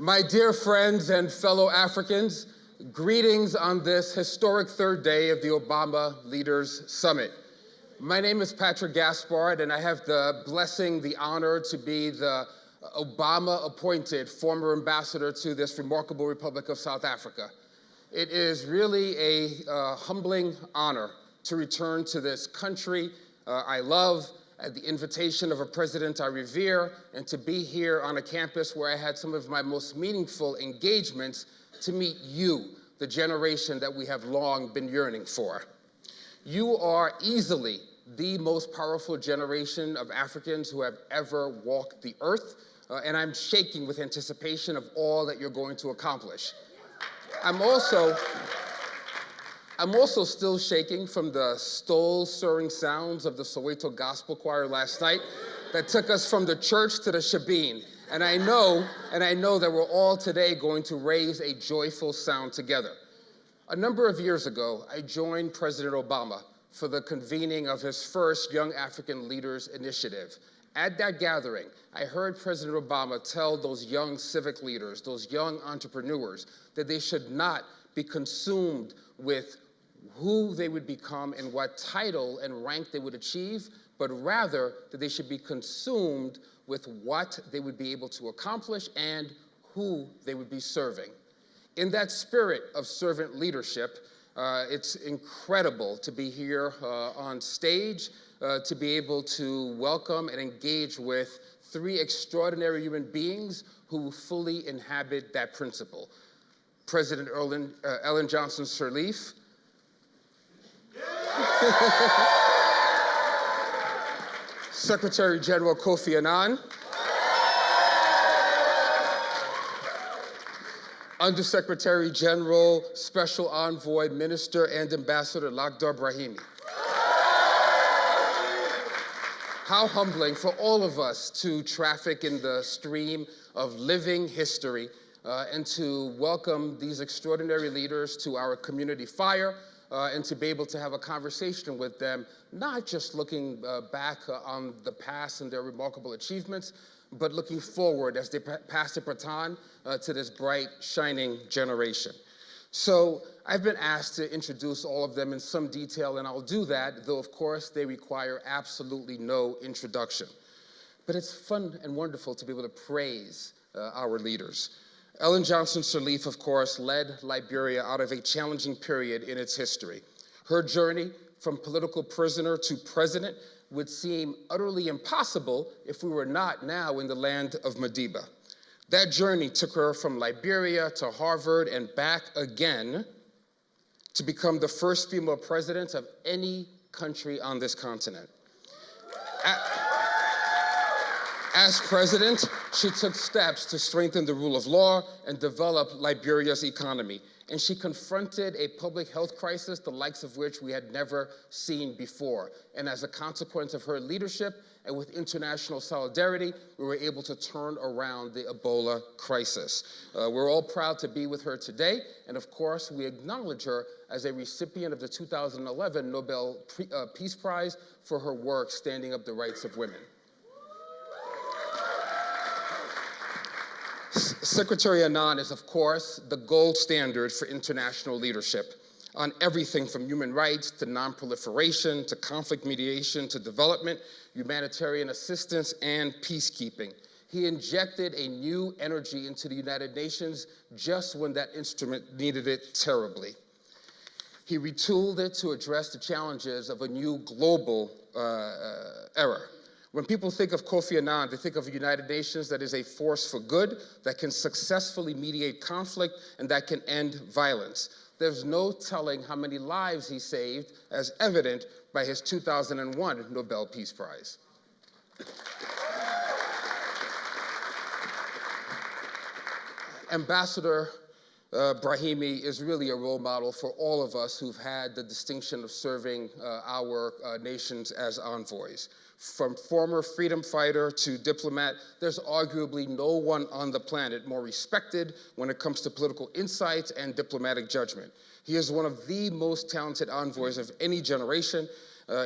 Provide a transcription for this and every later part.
My dear friends and fellow Africans, greetings on this historic third day of the Obama Leaders Summit. My name is Patrick Gaspard, and I have the blessing, the honor to be the Obama-appointed former ambassador to this remarkable Republic of South Africa. It is really a humbling honor to return to this country I love, at the invitation of a president I revere, and to be here on a campus where I had some of my most meaningful engagements to meet you, the generation that we have long been yearning for. You are easily the most powerful generation of Africans who have ever walked the earth, and I'm shaking with anticipation of all that you're going to accomplish. I'm also still shaking from the soul-stirring sounds of the Soweto Gospel Choir last night that took us from the church to the shebeen. And I know that we're all today going to raise a joyful sound together. A number of years ago, I joined President Obama for the convening of his first Young African Leaders Initiative. At that gathering, I heard President Obama tell those young civic leaders, those young entrepreneurs, that they should not be consumed with who they would become and what title and rank they would achieve, but rather that they should be consumed with what they would be able to accomplish and who they would be serving. In that spirit of servant leadership, it's incredible to be here on stage, to be able to welcome and engage with three extraordinary human beings who fully inhabit that principle. President Ellen Johnson Sirleaf, Secretary General Kofi Annan, Undersecretary General, Special Envoy, Minister, and Ambassador Lakhdar Brahimi. How humbling for all of us to traffic in the stream of living history and to welcome these extraordinary leaders to our community fire, and to be able to have a conversation with them, not just looking back on the past and their remarkable achievements, but looking forward as they pass the baton to this bright, shining generation. So I've been asked to introduce all of them in some detail, and I'll do that, though of course they require absolutely no introduction. But it's fun and wonderful to be able to praise our leaders. Ellen Johnson Sirleaf, of course, led Liberia out of a challenging period in its history. Her journey from political prisoner to president would seem utterly impossible if we were not now in the land of Madiba. That journey took her from Liberia to Harvard and back again to become the first female president of any country on this continent. As president, she took steps to strengthen the rule of law and develop Liberia's economy. And she confronted a public health crisis, the likes of which we had never seen before. And as a consequence of her leadership and with international solidarity, we were able to turn around the Ebola crisis. We're all proud to be with her today. And of course, we acknowledge her as a recipient of the 2011 Nobel Peace Prize for her work standing up the rights of women. Secretary Annan is, of course, the gold standard for international leadership on everything from human rights to non-proliferation to conflict mediation to development, humanitarian assistance, and peacekeeping. He injected a new energy into the United Nations just when that instrument needed it terribly. He retooled it to address the challenges of a new global era. When people think of Kofi Annan, they think of a United Nations that is a force for good, that can successfully mediate conflict, and that can end violence. There's no telling how many lives he saved, as evident by his 2001 Nobel Peace Prize. Ambassador Brahimi is really a role model for all of us who've had the distinction of serving our nations as envoys. From former freedom fighter to diplomat, there's arguably no one on the planet more respected when it comes to political insights and diplomatic judgment. He is one of the most talented envoys of any generation,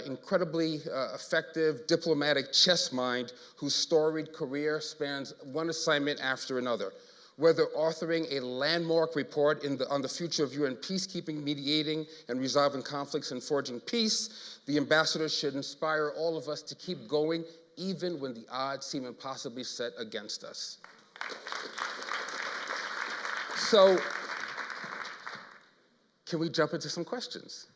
incredibly effective diplomatic chess mind whose storied career spans one assignment after another. whether authoring a landmark report on the future of UN peacekeeping, mediating, and resolving conflicts and forging peace, the ambassador should inspire all of us to keep going even when the odds seem impossibly set against us. So, can we jump into some questions?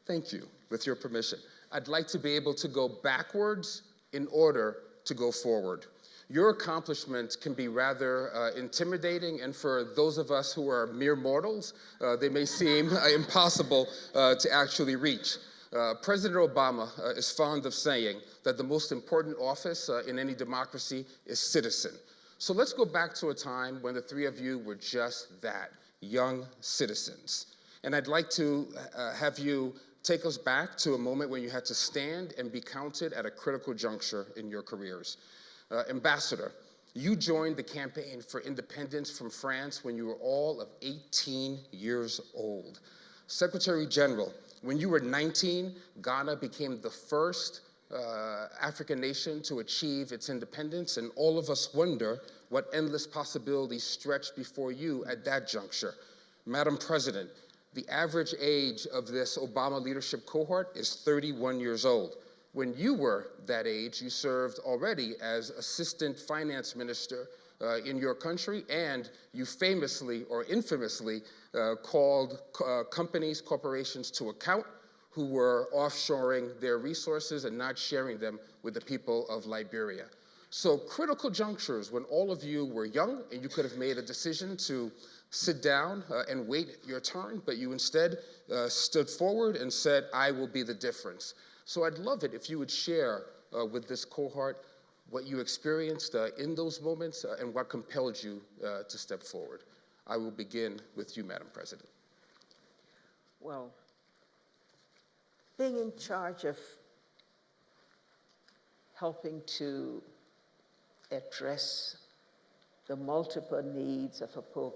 Thank you, with your permission. I'd like to be able to go backwards in order to go forward. Your accomplishments can be rather intimidating, and for those of us who are mere mortals, they may seem impossible to actually reach. President Obama is fond of saying that the most important office in any democracy is citizen. So let's go back to a time when the three of you were just that, young citizens. And I'd like to have you take us back to a moment when you had to stand and be counted at a critical juncture in your careers. Ambassador, you joined the campaign for independence from France when you were all of 18 years old. Secretary General, when you were 19, Ghana became the first African nation to achieve its independence, and all of us wonder what endless possibilities stretched before you at that juncture. Madam President, the average age of this Obama leadership cohort is 31 years old. When you were that age, you served already as Assistant Finance Minister in your country, and you famously or infamously called companies, corporations to account who were offshoring their resources and not sharing them with the people of Liberia. So critical junctures when all of you were young and you could have made a decision to sit down and wait your turn, but you instead stood forward and said, I will be the difference. So I'd love it if you would share with this cohort what you experienced in those moments and what compelled you to step forward. I will begin with you, Madam President. Well, being in charge of helping to address the multiple needs of a poor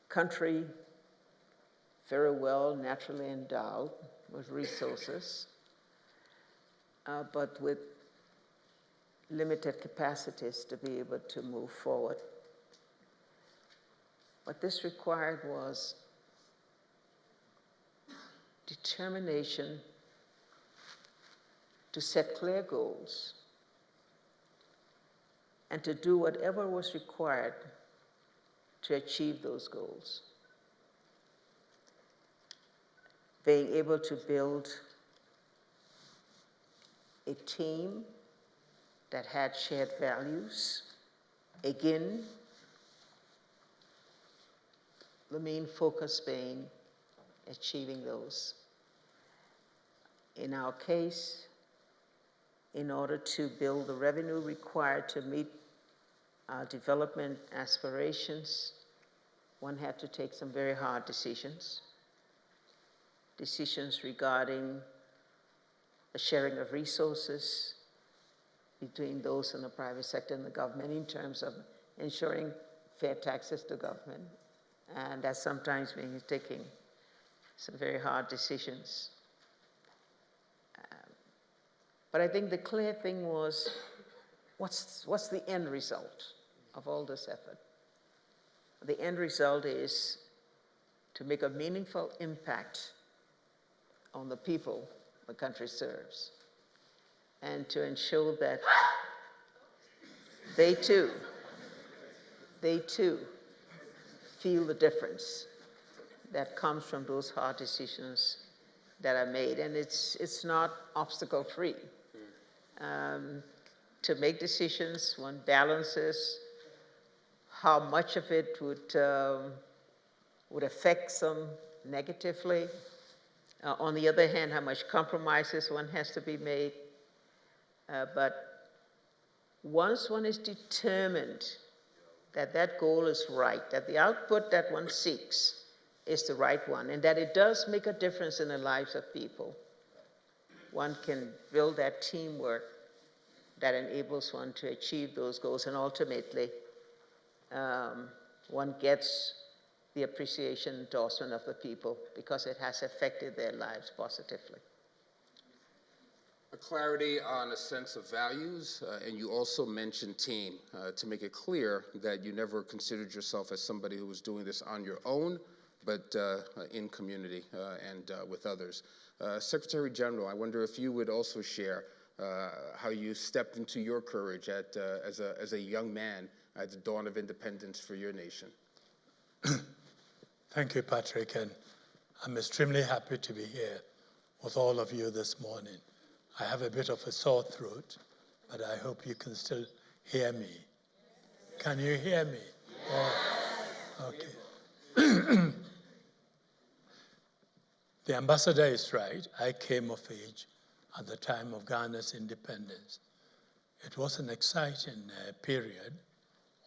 country very well naturally endowed with resources, but with limited capacities to be able to move forward. What this required was determination to set clear goals and to do whatever was required to achieve those goals. Being able to build a team that had shared values. Again, the main focus being achieving those. In our case, in order to build the revenue required to meet our development aspirations, one had to take some very hard decisions. Decisions regarding the sharing of resources between those in the private sector and the government in terms of ensuring fair taxes to government. And that sometimes means taking some very hard decisions. But I think the clear thing was, what's the end result of all this effort? The end result is to make a meaningful impact on the people the country serves, and to ensure that they too feel the difference that comes from those hard decisions that are made. And it's not obstacle-free. To make decisions, one balances how much of it would affect some negatively. On the other hand, how much compromises one has to be made. But once one is determined that that goal is right, that the output that one seeks is the right one, and that it does make a difference in the lives of people, one can build that teamwork that enables one to achieve those goals, and ultimately one gets the appreciation, endorsement of the people because it has affected their lives positively. A Clarity on a sense of values, and you also mentioned team, to make it clear that you never considered yourself as somebody who was doing this on your own, but in community and with others. Secretary General, I wonder if you would also share how you stepped into your courage as a young man at the dawn of independence for your nation. Thank you, Patrick, and I'm extremely happy to be here with all of you this morning. I have a bit of a sore throat, but I hope you can still hear me. Can you hear me? Oh, okay. The ambassador is right. I came of age at the time of Ghana's independence. It was an exciting period.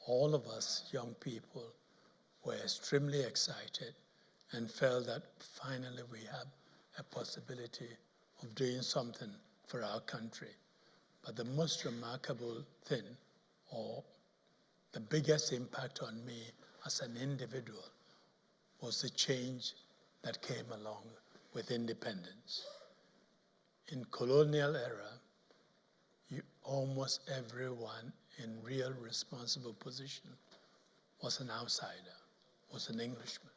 All of us young people were extremely excited and felt that finally we have a possibility of doing something for our country. But the most remarkable thing, or the biggest impact on me as an individual, was the change that came along with independence. In colonial era, almost everyone in real responsible position was an outsider, was an Englishman.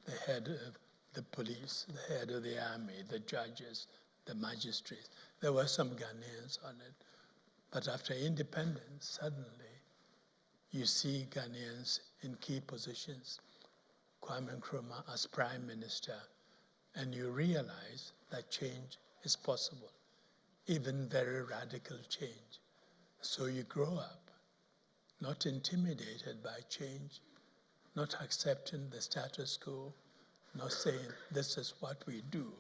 The head of the police, the head of the army, the judges, the magistrates. There were some Ghanaians on it. But after independence, suddenly, you see Ghanaians in key positions, Kwame Nkrumah as prime minister, and you realize that change is possible, even very radical change. So you grow up, not intimidated by change, not accepting the status quo, not saying this is what we do,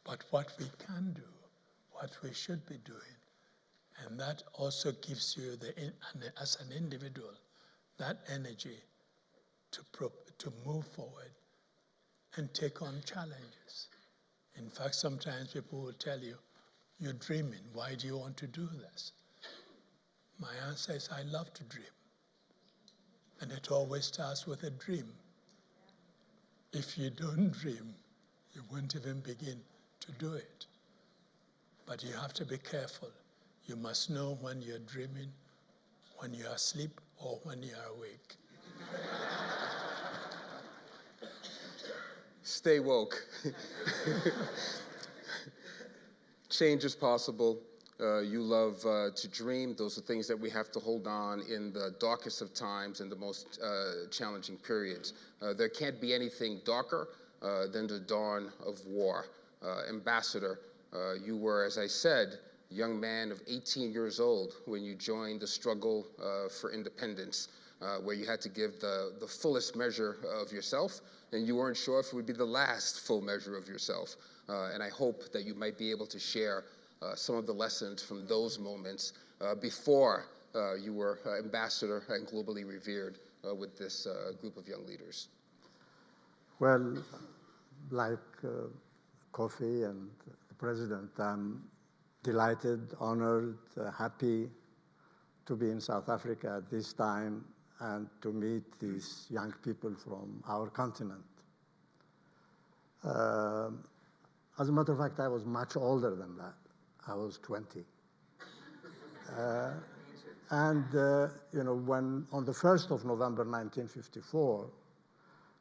but what we can do, what we should be doing. And that also gives you, as an individual, that energy to move forward and take on challenges. In fact, sometimes people will tell you, you're dreaming, why do you want to do this? My answer is, I love to dream. And it always starts with a dream. If you don't dream, you won't even begin to do it. But you have to be careful. You must know when you're dreaming, when you're asleep, or when you're awake. Stay woke. Change is possible. You love to dream. Those are things that we have to hold on in the darkest of times and the most challenging periods. There can't be anything darker than the dawn of war. Ambassador, you were, as I said, a young man of 18 years old when you joined the struggle for independence, where you had to give the fullest measure of yourself, and you weren't sure if it would be the last full measure of yourself. And I hope that you might be able to share some of the lessons from those moments before you were ambassador and globally revered with this group of young leaders. Well, like Kofi and the President, I'm delighted, honored, happy to be in South Africa at this time and to meet these young people from our continent. As a matter of fact, I was much older than that. I was 20. When on the 1st of November 1954,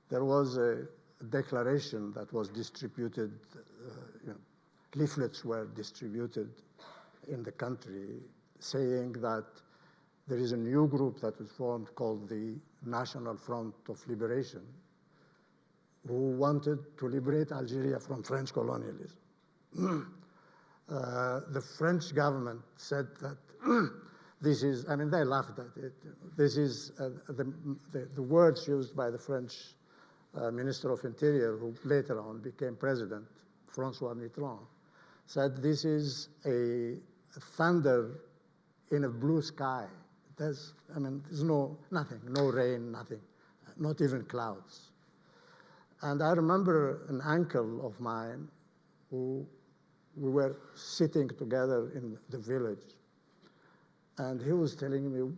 there was a declaration that was distributed, leaflets were distributed in the country saying that there is a new group that was formed called the National Front of Liberation, who wanted to liberate Algeria from French colonialism. The French government said that this is, I mean, they laughed at it. This is the words used by the French Minister of Interior, who later on became president, François Mitterrand, said this is a thunder in a blue sky. There's nothing, no rain, nothing, not even clouds. And I remember an uncle of mine who we were sitting together in the village, and he was telling me,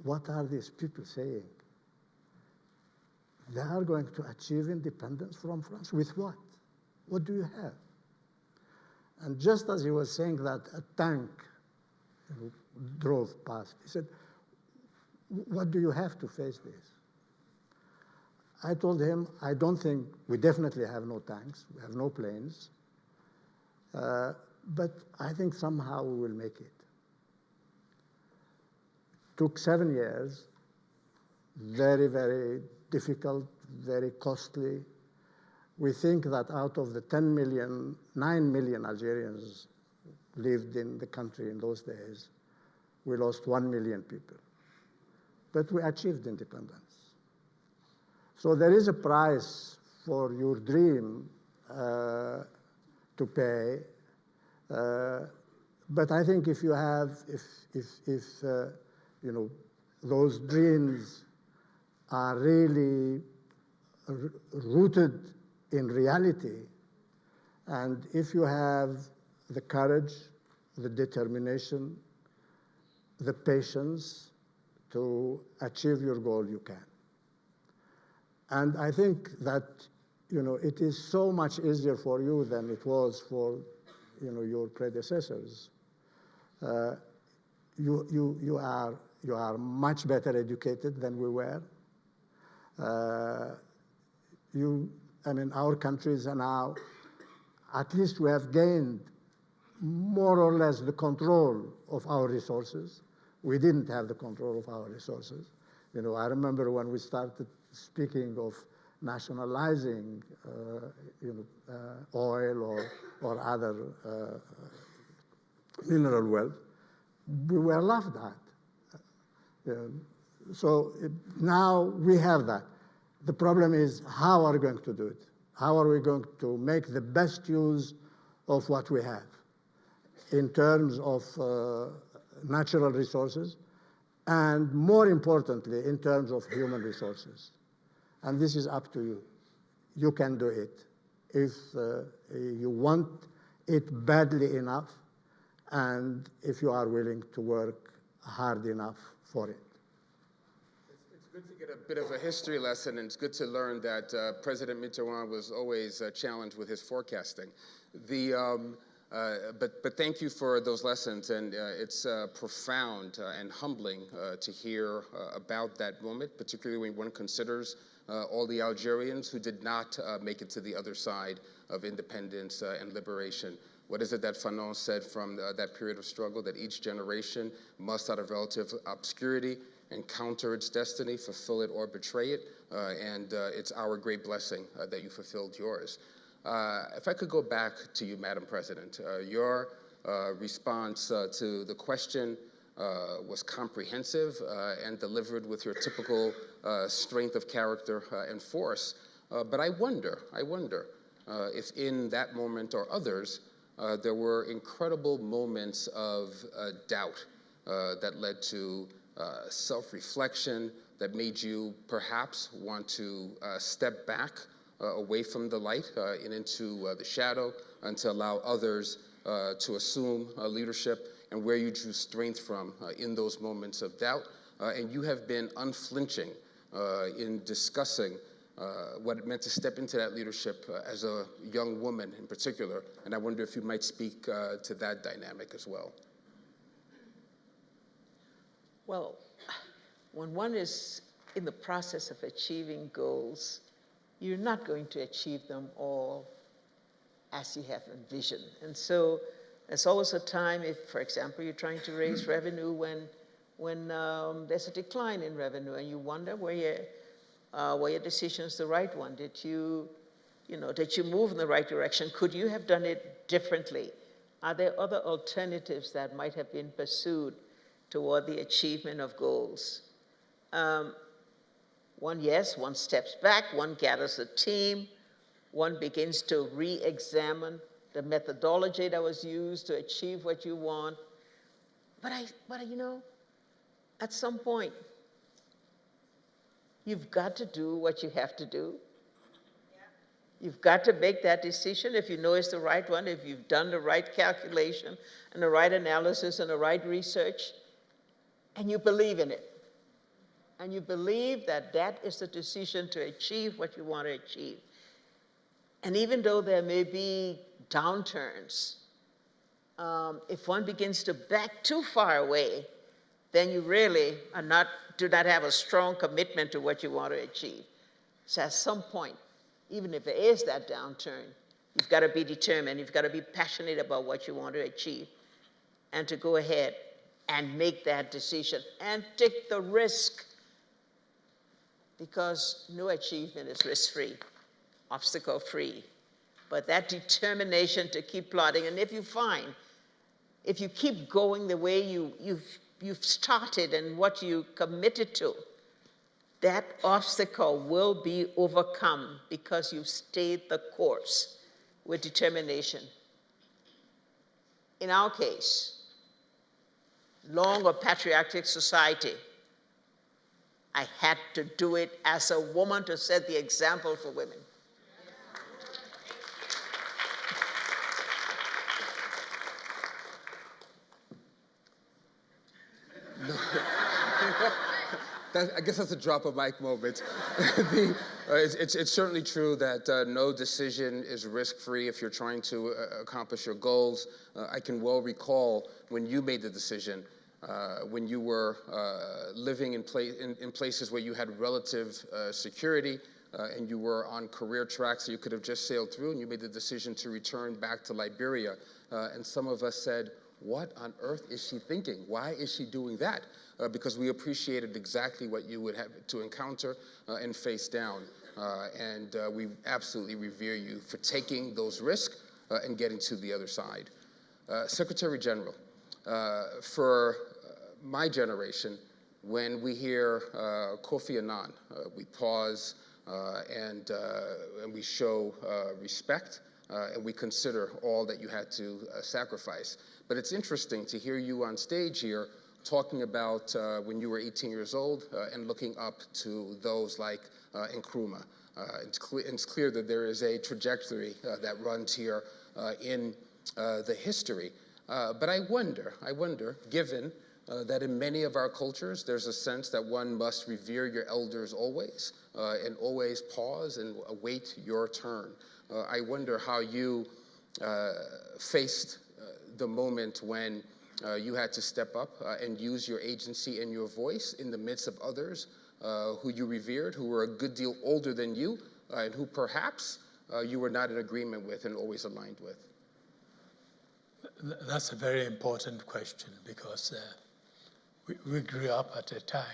what are these people saying? They are going to achieve independence from France. With what? What do you have? And just as he was saying that, a tank drove past. He said, what do you have to face this? I told him, I don't think, we definitely have no tanks, we have no planes, but I think somehow we will make it. Took 7 years, very, very difficult, very costly. We think that out of the 10 million, 9 million Algerians lived in the country in those days, we lost 1 million people. But we achieved independence. So there is a price for your dream to pay. But I think if you have, you know, those dreams are really rooted in reality, and if you have the courage, the determination, the patience to achieve your goal, you can. And I think that, you know, it is so much easier for you than it was for, you know, your predecessors. You are much better educated than we were. I mean, our countries are now, at least we have gained more or less the control of our resources. We didn't have the control of our resources. You know, I remember when we started speaking of nationalizing, oil or other mineral wealth, we were laughed at. So now we have that. The problem is, how are we going to do it? How are we going to make the best use of what we have in terms of natural resources, and more importantly, in terms of human resources? And this is up to you. You can do it if you want it badly enough, and if you are willing to work hard enough for it. It's good to get a bit of a history lesson, and it's good to learn that President Mitterrand was always challenged with his forecasting. But thank you for those lessons, and it's profound and humbling to hear about that moment, particularly when one considers all the Algerians who did not make it to the other side of independence and liberation. What is it that Fanon said from that period of struggle? That each generation must, out of relative obscurity, encounter its destiny, fulfill it or betray it, and it's our great blessing that you fulfilled yours. If I could go back to you, Madam President, your response to the question was comprehensive and delivered with your typical strength of character and force. But I wonder if in that moment or others, there were incredible moments of doubt that led to self-reflection, that made you perhaps want to step back away from the light and into the shadow, and to allow others to assume leadership, and where you drew strength from in those moments of doubt. And you have been unflinching in discussing what it meant to step into that leadership as a young woman in particular. And I wonder if you might speak to that dynamic as well. Well, when one is in the process of achieving goals, you're not going to achieve them all as you have envisioned. And so there's always a time if, for example, you're trying to raise revenue when there's a decline in revenue, and you wonder were your decisions the right one? Did you move in the right direction? Could you have done it differently? Are there other alternatives that might have been pursued toward the achievement of goals? One steps back, one gathers a team, one begins to re-examine the methodology that was used to achieve what you want. But at some point, you've got to do what you have to do. You've got to make that decision if you know it's the right one, if you've done the right calculation and the right analysis and the right research, and you believe in it. And you believe that that is the decision to achieve what you want to achieve. And even though there may be downturns, if one begins to back too far away, then you really do not have a strong commitment to what you want to achieve. So at some point, even if there is that downturn, you've got to be determined, you've got to be passionate about what you want to achieve, and to go ahead and make that decision and take the risk, because no achievement is risk-free, obstacle-free. But that determination to keep plodding, and if you keep going the way you've started and what you committed to, that obstacle will be overcome because you've stayed the course with determination. In our case, long or patriarchal society, I had to do it as a woman to set the example for women. I guess that's a drop of mic moment. It's certainly true that no decision is risk-free if you're trying to accomplish your goals. I can well recall when you made the decision, when you were living in places where you had relative security, and you were on career tracks that you could have just sailed through, and you made the decision to return back to Liberia. And some of us said, what on earth is she thinking? Why is she doing that? Because we appreciated exactly what you would have to encounter and face down. And we absolutely revere you for taking those risks and getting to the other side. Secretary General, for my generation, when we hear Kofi Annan, we pause and we show respect, and we consider all that you had to sacrifice. But it's interesting to hear you on stage here talking about when you were 18 years old and looking up to those like Nkrumah. It's clear that there is a trajectory that runs here in the history. But I wonder, given that in many of our cultures, there's a sense that one must revere your elders always and always pause and await your turn. I wonder how you faced the moment when you had to step up and use your agency and your voice in the midst of others who you revered, who were a good deal older than you, and who perhaps you were not in agreement with and always aligned with. That's a very important question, because we grew up at a time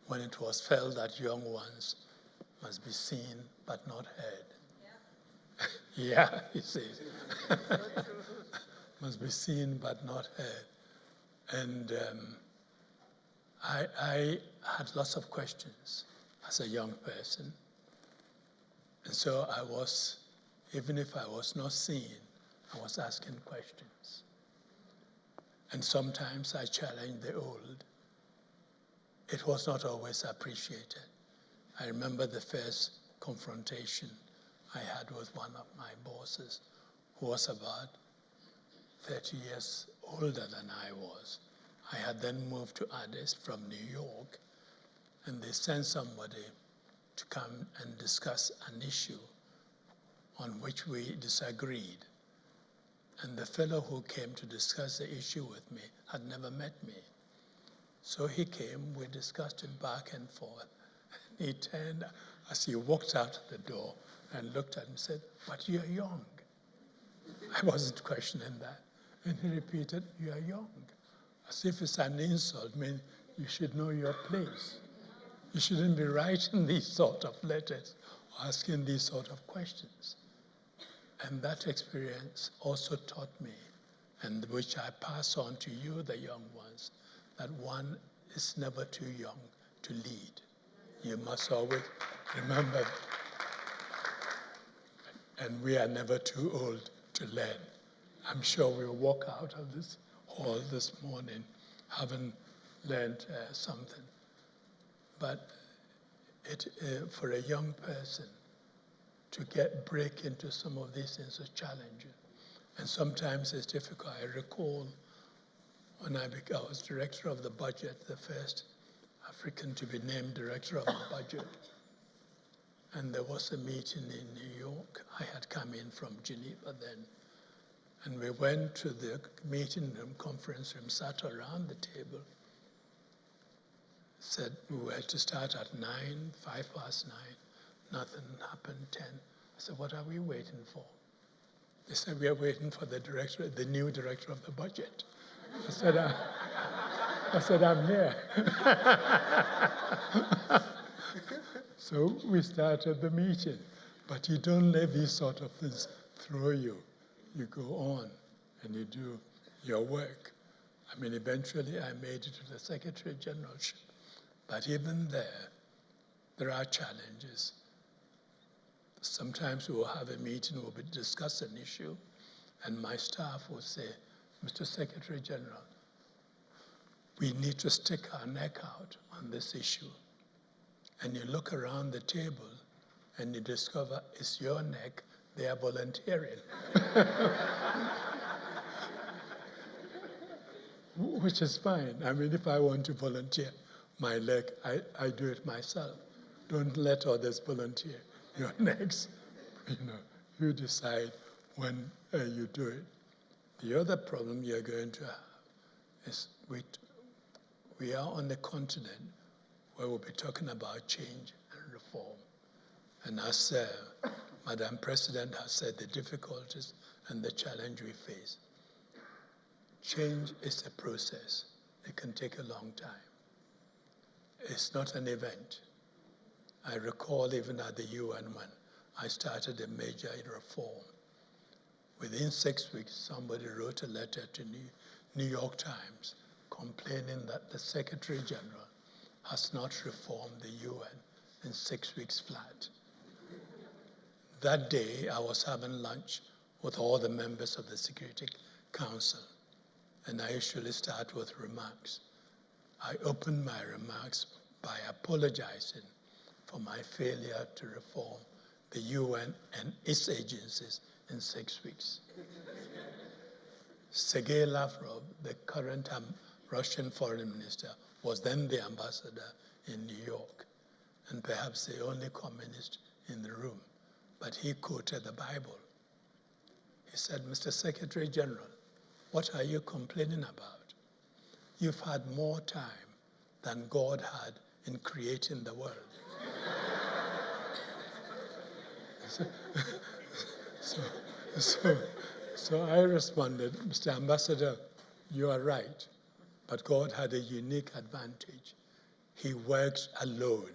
when it was felt that young ones must be seen but not heard. Yeah, you see. Must be seen but not heard. And I had lots of questions as a young person. And so I was, even if I was not seen, I was asking questions. And sometimes I challenged the old. It was not always appreciated. I remember the first confrontation I had with one of my bosses, who was about 30 years older than I was. I had then moved to Addis from New York, and they sent somebody to come and discuss an issue on which we disagreed. And the fellow who came to discuss the issue with me had never met me. So he came, we discussed it back and forth. And he turned, as he walked out the door, and looked at me and said, "But you're young." I wasn't questioning that. And he repeated, "You are young," as if it's an insult. I mean, you should know your place. You shouldn't be writing these sort of letters or asking these sort of questions. And that experience also taught me, and which I pass on to you, the young ones, that one is never too young to lead. You must always remember that. And we are never too old to learn. I'm sure we'll walk out of this hall this morning having learned something. But for a young person to break into some of these things is challenging. And sometimes it's difficult. I recall when I was director of the budget, the first African to be named director of the budget. And there was a meeting in New York. I had come in from Geneva then. And we went to the meeting room, conference room, sat around the table, said we were to start at 9, 9:05. Nothing happened, 10. I said, what are we waiting for? They said, we are waiting for the new director of the budget. I said, I'm here. So we started the meeting. But you don't let these sort of things throw you. You go on and you do your work. I mean, eventually I made it to the Secretary Generalship. But even there are challenges. Sometimes we will have a meeting, we'll discuss an issue, and my staff will say, Mr. Secretary General, we need to stick our neck out on this issue. And you look around the table and you discover it's your neck, they are volunteering. Which is fine. I mean, if I want to volunteer my leg, I do it myself. Don't let others volunteer your necks. You decide when you do it. The other problem you're going to have is we are on a continent where we'll be talking about change and reform. And as Madam President has said, the difficulties and the challenge we face. Change is a process. It can take a long time. It's not an event. I recall even at the UN when I started a major reform. Within 6 weeks, somebody wrote a letter to New York Times complaining that the Secretary General has not reformed the UN in 6 weeks flat. That day, I was having lunch with all the members of the Security Council, and I usually start with remarks. I opened my remarks by apologizing for my failure to reform the UN and its agencies in 6 weeks. Sergei Lavrov, the current Russian foreign minister, was then the ambassador in New York, and perhaps the only communist in the room. But he quoted the Bible. He said, Mr. Secretary General, what are you complaining about? You've had more time than God had in creating the world. So I responded, Mr. Ambassador, you are right, but God had a unique advantage. He works alone.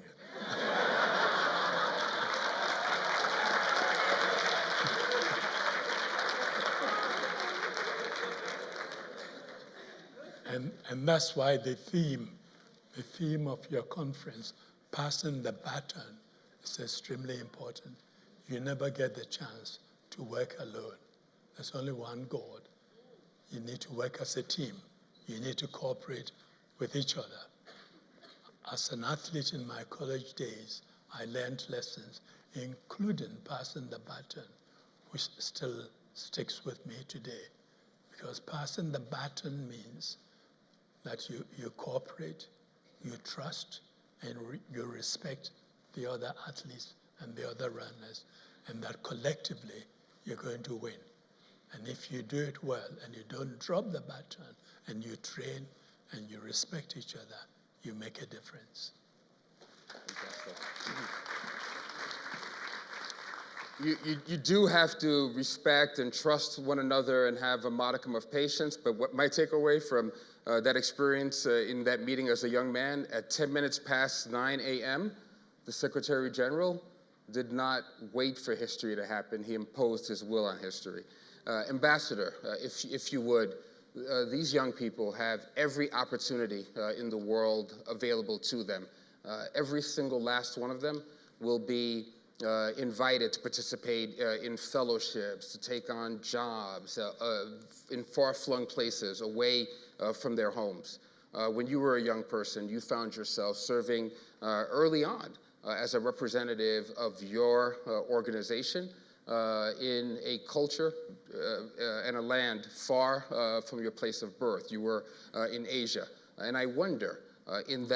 And that's why the theme of your conference, passing the baton, is extremely important. You never get the chance to work alone. There's only one God. You need to work as a team. You need to cooperate with each other. As an athlete in my college days, I learned lessons, including passing the baton, which still sticks with me today. Because passing the baton means that you cooperate, you trust, and you respect the other athletes and the other runners, and that collectively you're going to win. And if you do it well and you don't drop the baton and you train and you respect each other, you make a difference. You do have to respect and trust one another and have a modicum of patience, but what my takeaway from that experience in that meeting as a young man, at 10 minutes past 9 a.m., the Secretary General did not wait for history to happen. He imposed his will on history. Ambassador, if you would, these young people have every opportunity in the world available to them. Every single last one of them will be invited to participate in fellowships, to take on jobs in far-flung places away from their homes. When you were a young person, you found yourself serving early on as a representative of your organization in a culture and a land far from your place of birth. You were in Asia. And I wonder, in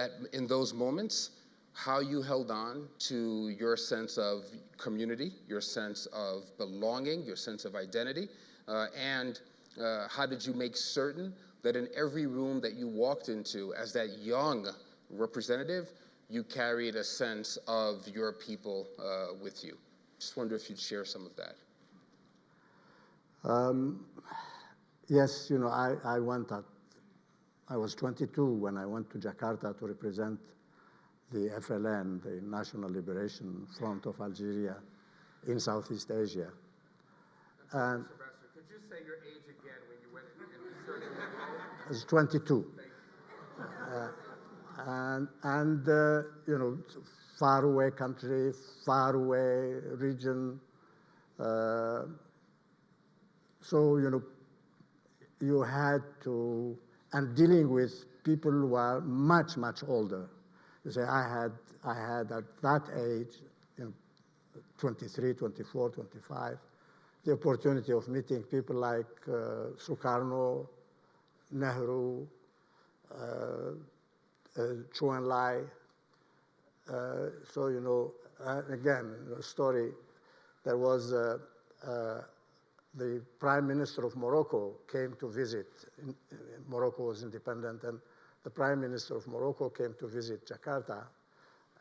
those moments, how you held on to your sense of community, your sense of belonging, your sense of identity, And how did you make certain that in every room that you walked into as that young representative, you carried a sense of your people with you? Just wonder if you'd share some of that. Yes, I was 22 when I went to Jakarta to represent the FLN, the National Liberation Front of Algeria, in Southeast Asia. And Sylvester, could you say your age again when you went and researched that role? I was 22. Far away country, far away region. You had to, and dealing with people who are much, much older. You say, I had at that age, 23, 24, 25, the opportunity of meeting people like Sukarno, Nehru, Chou En-lai. Again, a story, there was the Prime Minister of Morocco came to visit. Morocco was independent, and the Prime Minister of Morocco came to visit Jakarta.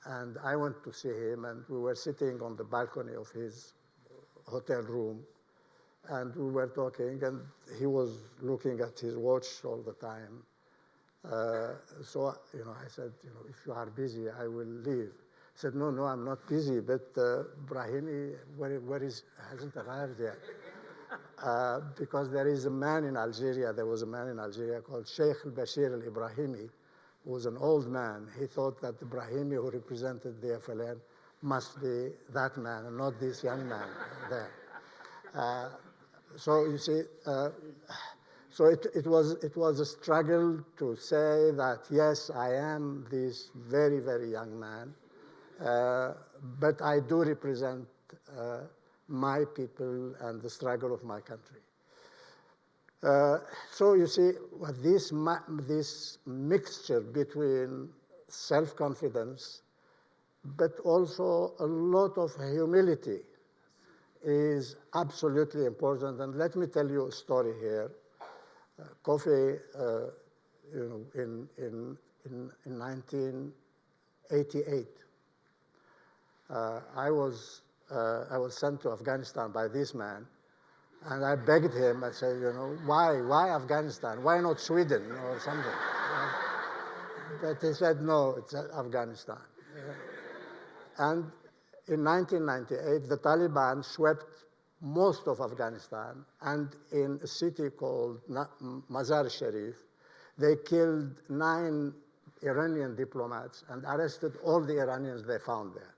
And I went to see him, and we were sitting on the balcony of his hotel room, and we were talking, and he was looking at his watch all the time. I said, if you are busy, I will leave. He said, no, I'm not busy, but Brahimi, hasn't arrived yet. Because there was a man in Algeria called Sheikh al-Bashir al-Ibrahimi, who was an old man. He thought that the Brahimi who represented the FLN must be that man and not this young man there. So you see, it was a struggle to say that, yes, I am this very, very young man, but I do represent my people and the struggle of my country. So you see, this mixture between self-confidence, but also a lot of humility is absolutely important. And let me tell you a story here. Kofi, in 1988, I was sent to Afghanistan by this man, and I begged him. I said, why Afghanistan? Why not Sweden or something? But he said, no, it's Afghanistan. And in 1998, the Taliban swept most of Afghanistan, and in a city called Mazar-e-Sharif, they killed 9 Iranian diplomats and arrested all the Iranians they found there.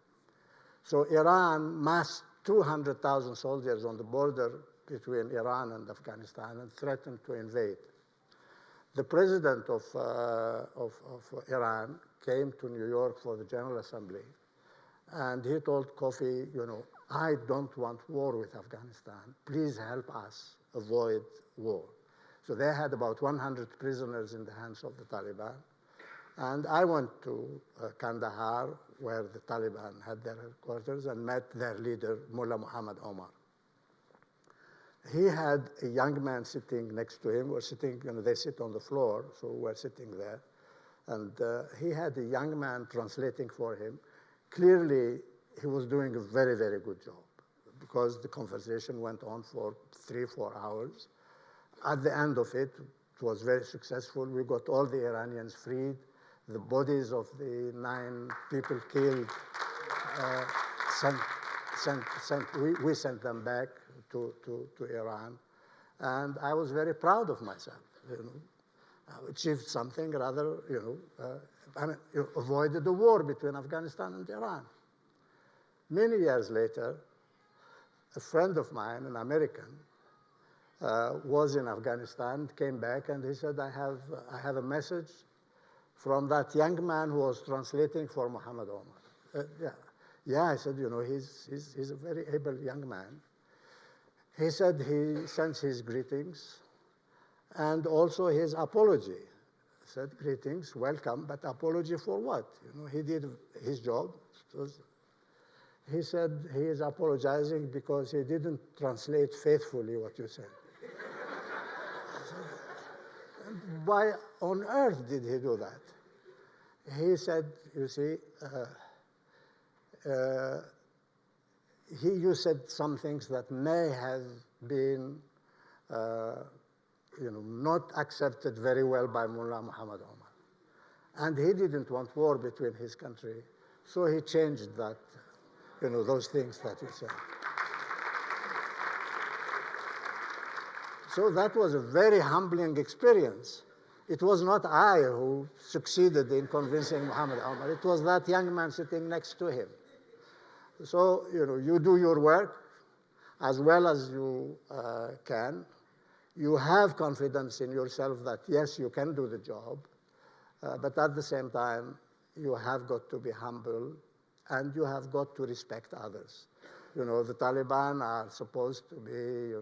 So Iran massed 200,000 soldiers on the border between Iran and Afghanistan and threatened to invade. The president of Iran came to New York for the General Assembly, and he told Kofi, I don't want war with Afghanistan. Please help us avoid war. So they had about 100 prisoners in the hands of the Taliban. And I went to Kandahar, where the Taliban had their headquarters, and met their leader, Mullah Muhammad Omar. He had a young man sitting next to him. We're sitting, they sit on the floor, so we're sitting there. And he had a young man translating for him. Clearly, he was doing a very, very good job, because the conversation went on for 3-4 hours. At the end of it, it was very successful. We got all the Iranians freed. The bodies of the 9 people killed, we sent them back to Iran. And I was very proud of myself. I achieved something rather, avoided the war between Afghanistan and Iran. Many years later, a friend of mine, an American, was in Afghanistan, came back, and he said, I have a message from that young man who was translating for Muhammad Omar. Yeah, I said, he's a very able young man. He said he sends his greetings and also his apology. I said, greetings, welcome, but apology for what? He did his job. He said he is apologizing because he didn't translate faithfully what you said. why on earth did he do that? He said, you see, you said some things that may have been, not accepted very well by Mullah Muhammad Omar. And he didn't want war between his country, so he changed that, those things that he said. So that was a very humbling experience. It was not I who succeeded in convincing Muhammad Omar. It was that young man sitting next to him. So, you do your work as well as you can. You have confidence in yourself that, yes, you can do the job. But at the same time, you have got to be humble and you have got to respect others. The Taliban are supposed to be,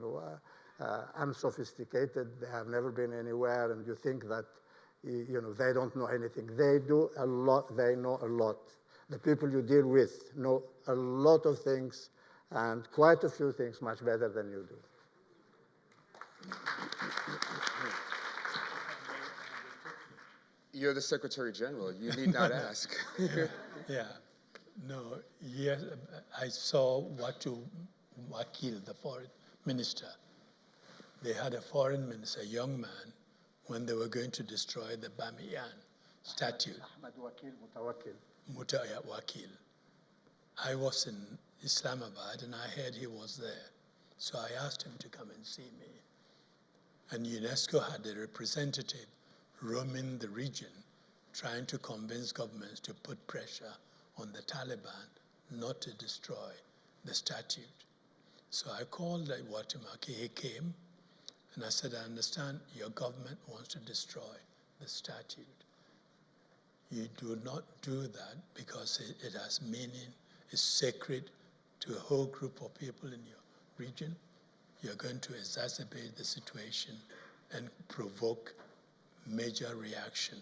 unsophisticated. They have never been anywhere, and you think that, they don't know anything. They do a lot. They know a lot. The people you deal with know a lot of things, and quite a few things much better than you do. You're the Secretary General. You need not ask. Yeah. No, yes, I saw Wakil, the foreign minister. They had a foreign minister, a young man, when they were going to destroy the Bamiyan statue. Ahmad Wakil, Wakil. I was in Islamabad and I heard he was there. So I asked him to come and see me. And UNESCO had a representative roaming the region, trying to convince governments to put pressure on the Taliban not to destroy the statue. So I called Watimaki, he came, and I said, I understand your government wants to destroy the statue. You do not do that because it has meaning, it's sacred to a whole group of people in your region. You're going to exacerbate the situation and provoke major reaction.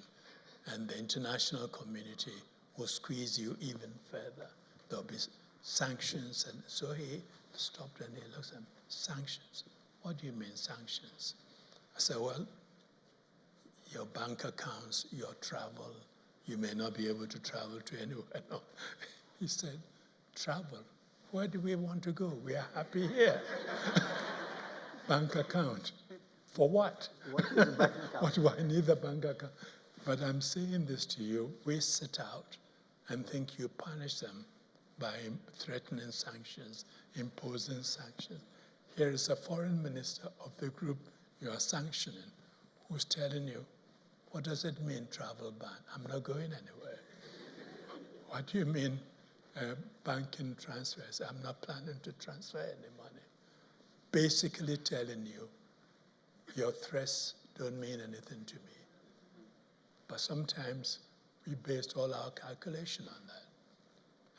And the international community will squeeze you even further. There'll be sanctions. And so he stopped and he looked at me, sanctions? What do you mean sanctions? I said, well, your bank accounts, your travel, you may not be able to travel to anywhere. No. He said, travel? Where do we want to go? We are happy here. Bank account. For what? What is a bank account? What do I need a bank account? But I'm saying this to you, we sit out and think you punish them by threatening sanctions, imposing sanctions. Here is a foreign minister of the group you are sanctioning who's telling you, what does it mean, travel ban? I'm not going anywhere. What do you mean, banking transfers? I'm not planning to transfer any money. Basically telling you, your threats don't mean anything to me. But sometimes we based all our calculation on that.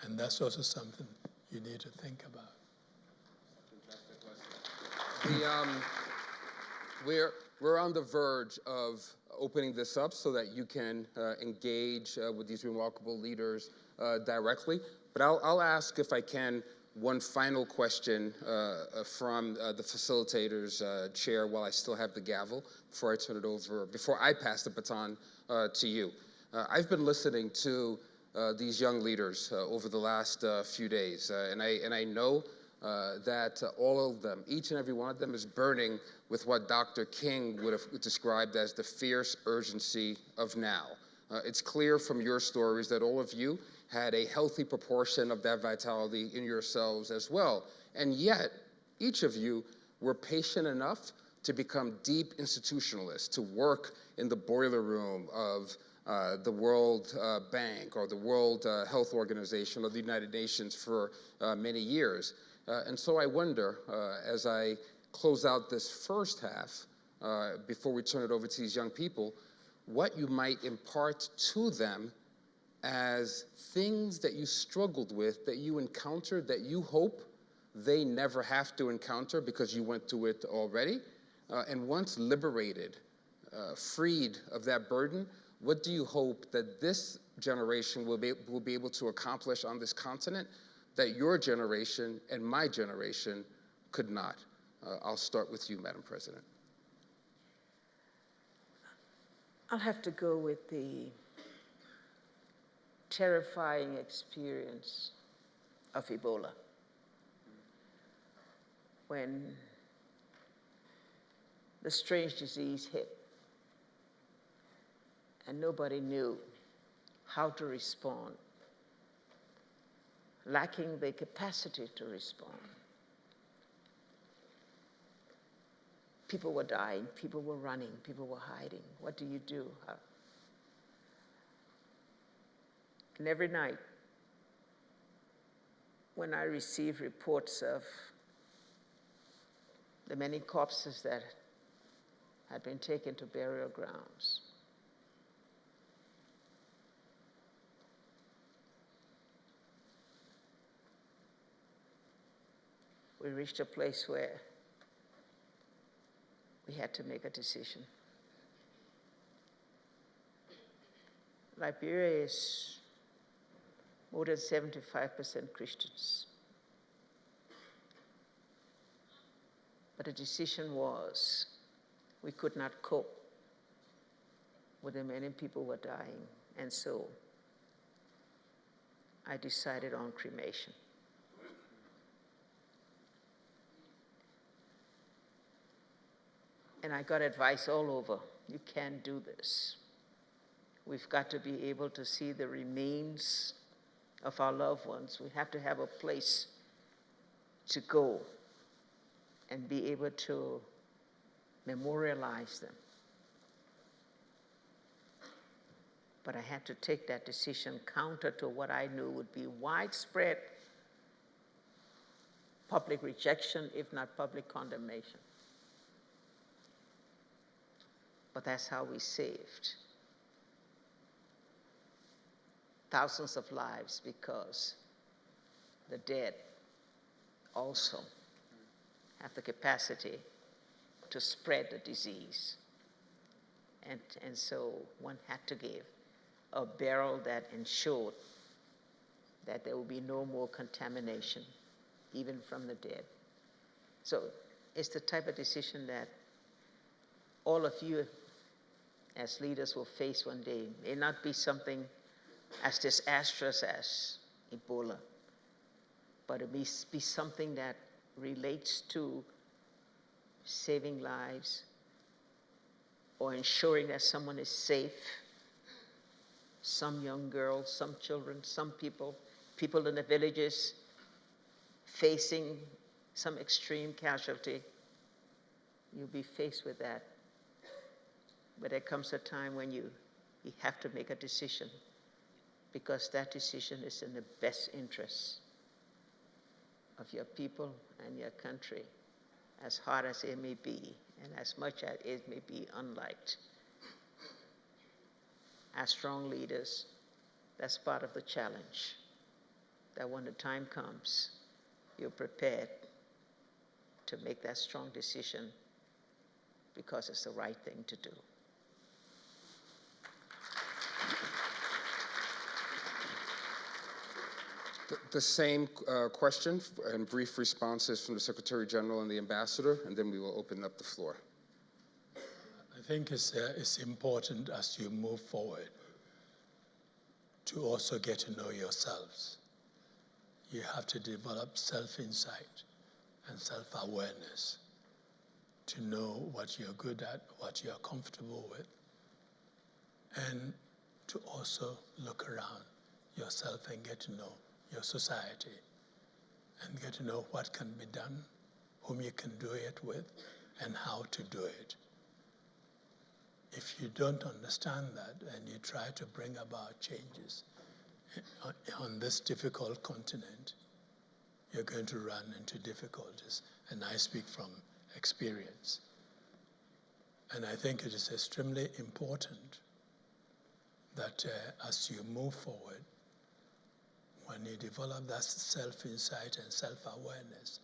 And that's also something you need to think about. We're on the verge of opening this up so that you can engage with these remarkable leaders directly. But I'll ask, if I can, one final question from the facilitator's chair while I still have the gavel before I turn it over, before I pass the baton to you. I've been listening to these young leaders over the last few days, and I know that all of them, each and every one of them, is burning with what Dr. King would have described as the fierce urgency of now. It's clear from your stories that all of you had a healthy proportion of that vitality in yourselves as well. And yet, each of you were patient enough to become deep institutionalists, to work in the boiler room of the World Bank or the World Health Organization or the United Nations for many years. And so I wonder, as I close out this first half, before we turn it over to these young people, what you might impart to them as things that you struggled with, that you encountered, that you hope they never have to encounter because you went through it already. And once liberated, freed of that burden, what do you hope that this generation will be able to accomplish on this continent that your generation and my generation could not? I'll start with you, Madam President. I'll have to go with the terrifying experience of Ebola. When the strange disease hit and nobody knew how to respond, lacking the capacity to respond. People were dying, people were running, people were hiding. What do you do? And every night, when I receive reports of the many corpses that had been taken to burial grounds, we reached a place where we had to make a decision. Liberia is more than 75% Christians. But the decision was we could not cope with the many people were dying. And so I decided on cremation. And I got advice all over. You can't do this. We've got to be able to see the remains of our loved ones. We have to have a place to go and be able to memorialize them. But I had to take that decision counter to what I knew would be widespread public rejection, if not public condemnation. But that's how we saved thousands of lives, because the dead also have the capacity to spread the disease. And so one had to give a burial that ensured that there would be no more contamination, even from the dead. So it's the type of decision that all of you as leaders will face one day. It may not be something as disastrous as Ebola, but it may be something that relates to saving lives or ensuring that someone is safe. Some young girls, some children, some people in the villages facing some extreme casualty. You'll be faced with that. But there comes a time when you have to make a decision, because that decision is in the best interest of your people and your country, as hard as it may be, and as much as it may be unliked. As strong leaders, that's part of the challenge, that when the time comes, you're prepared to make that strong decision because it's the right thing to do. The same question and brief responses from the Secretary General and the Ambassador, and then we will open up the floor. I think it's important as you move forward to also get to know yourselves. You have to develop self-insight and self-awareness to know what you're good at, what you're comfortable with, and to also look around yourself and get to know your society and get to know what can be done, whom you can do it with, and how to do it. If you don't understand that and you try to bring about changes on this difficult continent, you're going to run into difficulties. And I speak from experience. And I think it is extremely important that as you move forward, when you develop that self-insight and self-awareness,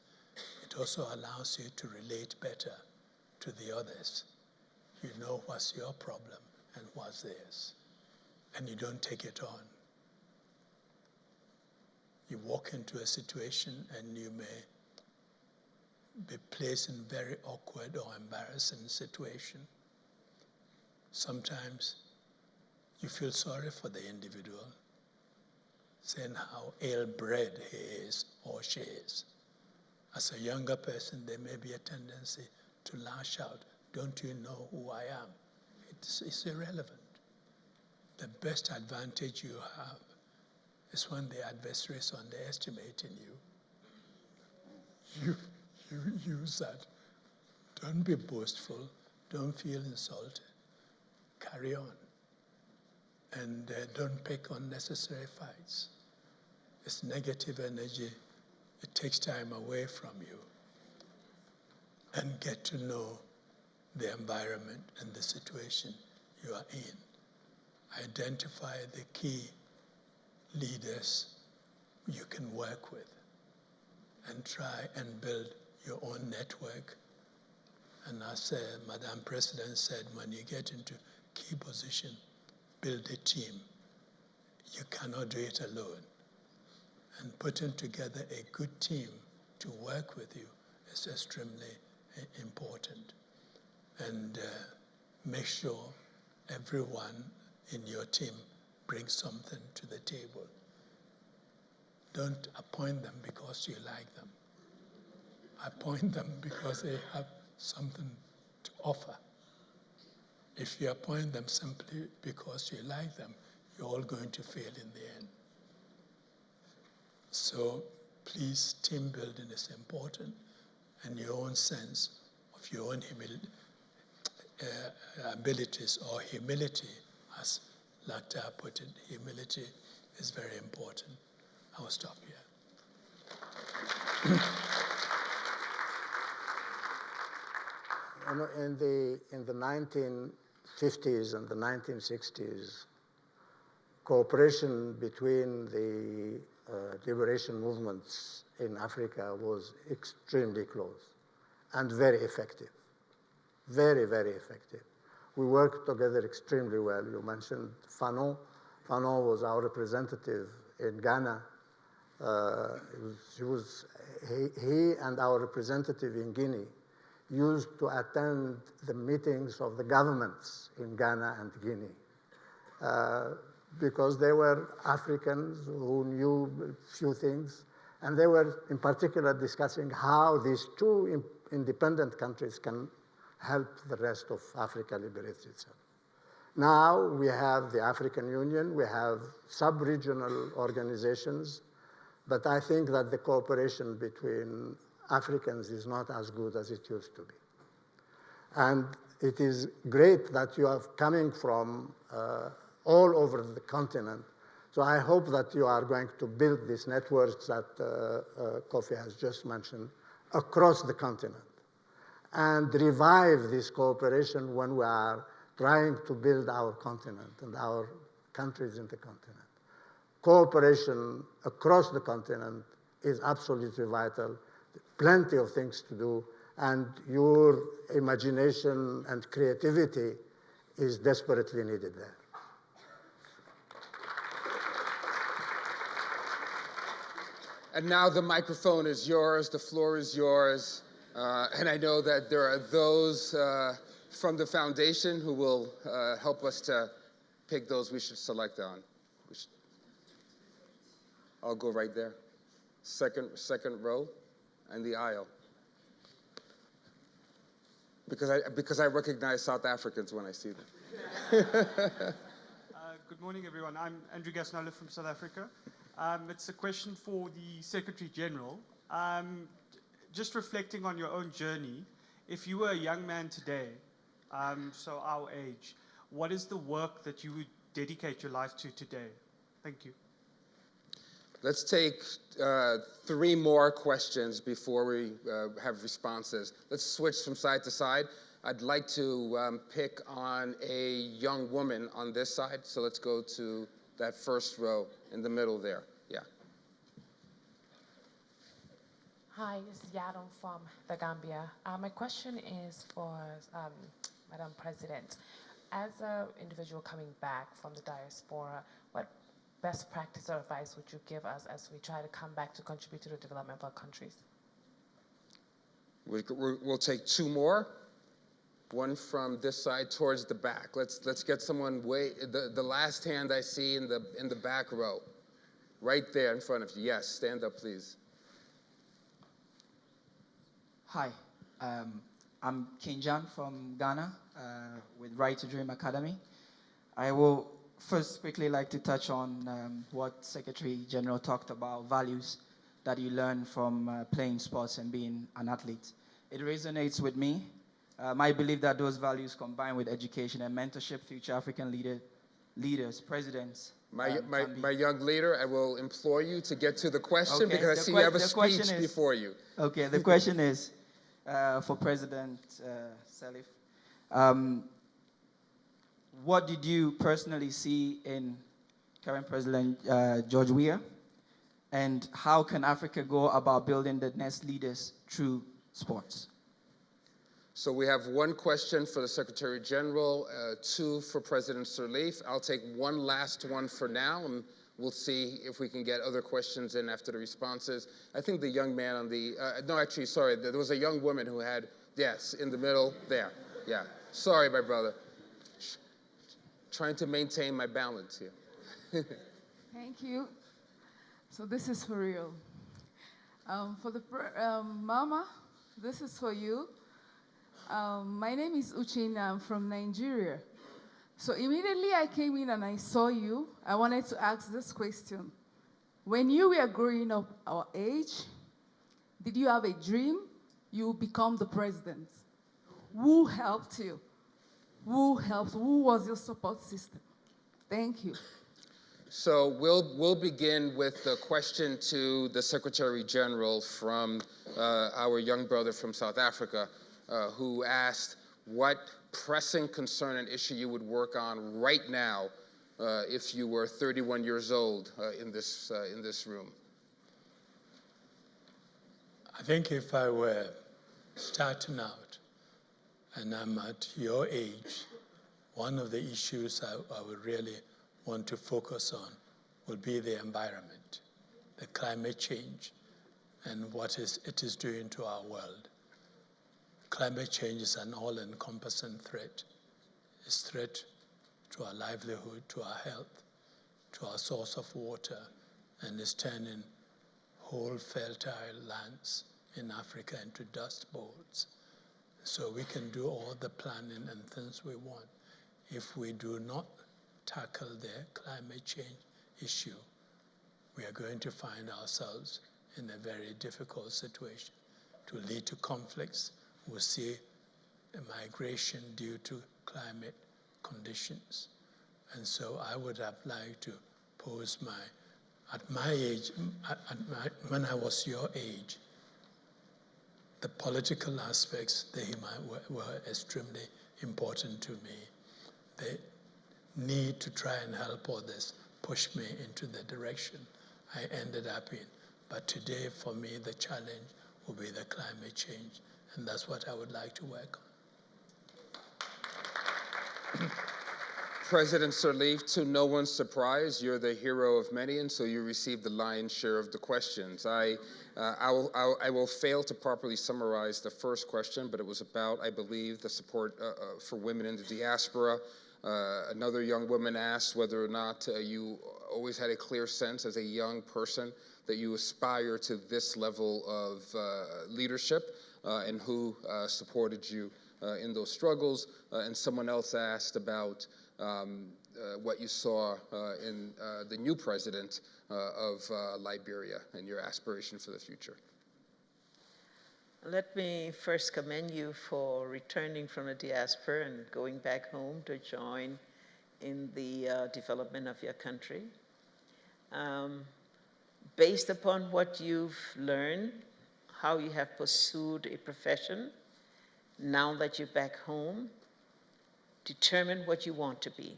it also allows you to relate better to the others. You know what's your problem and what's theirs, and you don't take it on. You walk into a situation and you may be placed in very awkward or embarrassing situation. Sometimes you feel sorry for the individual, saying how ill-bred he is or she is. As a younger person, there may be a tendency to lash out, "Don't you know who I am?" It's irrelevant. The best advantage you have is when the adversary is underestimating you. You use that. Don't be boastful. Don't feel insulted. Carry on. And don't pick unnecessary fights. It's negative energy. It takes time away from you. And get to know the environment and the situation you are in. Identify the key leaders you can work with and try and build your own network. And as Madam President said, when you get into key position, build a team. You cannot do it alone. And putting together a good team to work with you is extremely important. And make sure everyone in your team brings something to the table. Don't appoint them because you like them. Appoint them because they have something to offer. If you appoint them simply because you like them, you're all going to fail in the end. So please, team building is important, and your own sense of your own abilities or humility, as Lakhdar put it, humility is very important. I'll stop here. You know, in the 1950s and the 1960s, cooperation between the liberation movements in Africa was extremely close and very effective. Very, very effective. We worked together extremely well. You mentioned Fanon. Fanon was our representative in Ghana. He and our representative in Guinea used to attend the meetings of the governments in Ghana and Guinea because they were Africans who knew a few things, and they were in particular discussing how these two independent countries can help the rest of Africa liberate itself. Now we have the African Union, we have sub-regional organizations, but I think that the cooperation between Africans is not as good as it used to be. And it is great that you are coming from all over the continent. So I hope that you are going to build these networks that Kofi has just mentioned across the continent and revive this cooperation when we are trying to build our continent and our countries in the continent. Cooperation across the continent is absolutely vital. Plenty of things to do, and your imagination and creativity is desperately needed there. And now the microphone is yours, the floor is yours, and I know that there are those from the foundation who will help us to pick those we should select on. I'll go right there. Second row and the aisle. Because I recognize South Africans when I see them. Good morning, everyone. I'm Andrew Gaspard from South Africa. It's a question for the Secretary General. Just reflecting on your own journey, if you were a young man today, so our age, what is the work that you would dedicate your life to today? Thank you. Let's take 3 more questions before we have responses. Let's switch from side to side. I'd like to pick on a young woman on this side, so let's go to that first row in the middle there. Yeah. Hi, this is Yadon from the Gambia. My question is for Madam President. As an individual coming back from the diaspora, what best practice or advice would you give us as we try to come back to contribute to the development of our countries? We'll take 2 more. One from this side towards the back. Let's get someone the last hand I see in the back row. Right there in front of you. Yes, stand up, please. Hi, I'm Kinjan from Ghana with Right to Dream Academy. I will first quickly like to touch on what Secretary General talked about, values that you learn from playing sports and being an athlete. It resonates with me. I believe that those values combined with education and mentorship, future African leaders, presidents. My young leader, I will implore you to get to the question Okay, because I see you have a speech before you. Okay, the question is for President Sirleaf. What did you personally see in current President George Weah? And how can Africa go about building the next leaders through sports? So we have one question for the Secretary General, two for President Sirleaf. I'll take one last one for now, and we'll see if we can get other questions in after the responses. I think the young man on the, no, actually, sorry, there was a young woman who had, yes, in the middle, there, yeah. Sorry, my brother. Trying to maintain my balance here. Thank you. So this is for real. For the Mama, this is for you. My name is Uchenna. I'm from Nigeria. So immediately I came in and I saw you. I wanted to ask this question. When you were growing up our age, did you have a dream you would become the president? Who helped you? Who helped? Who was your support system? Thank you. So we'll begin with the question to the Secretary General from our young brother from South Africa, who asked what pressing concern and issue you would work on right now if you were 31 years old in this room. I think if I were starting out and I'm at your age, one of the issues I would really want to focus on will be the environment, the climate change, and what it is doing to our world. Climate change is an all-encompassing threat. It's a threat to our livelihood, to our health, to our source of water, and is turning whole fertile lands in Africa into dust bowls. So we can do all the planning and things we want. If we do not tackle the climate change issue, we are going to find ourselves in a very difficult situation to lead to conflicts. We'll see a migration due to climate conditions. And so I would have liked to pose at my age, when I was your age, the political aspects were extremely important to me. The need to try and help others pushed me into the direction I ended up in. But today, for me, the challenge will be the climate change. And that's what I would like to work on. President Sirleaf, to no one's surprise, you're the hero of many, and so you received the lion's share of the questions. I will fail to properly summarize the first question, but it was about, I believe, the support for women in the diaspora. Another young woman asked whether or not you always had a clear sense as a young person that you aspire to this level of leadership. And who supported you in those struggles. And someone else asked about what you saw in the new president of Liberia and your aspiration for the future. Let me first commend you for returning from the diaspora and going back home to join in the development of your country. Based upon what you've learned, how you have pursued a profession, now that you're back home, determine what you want to be.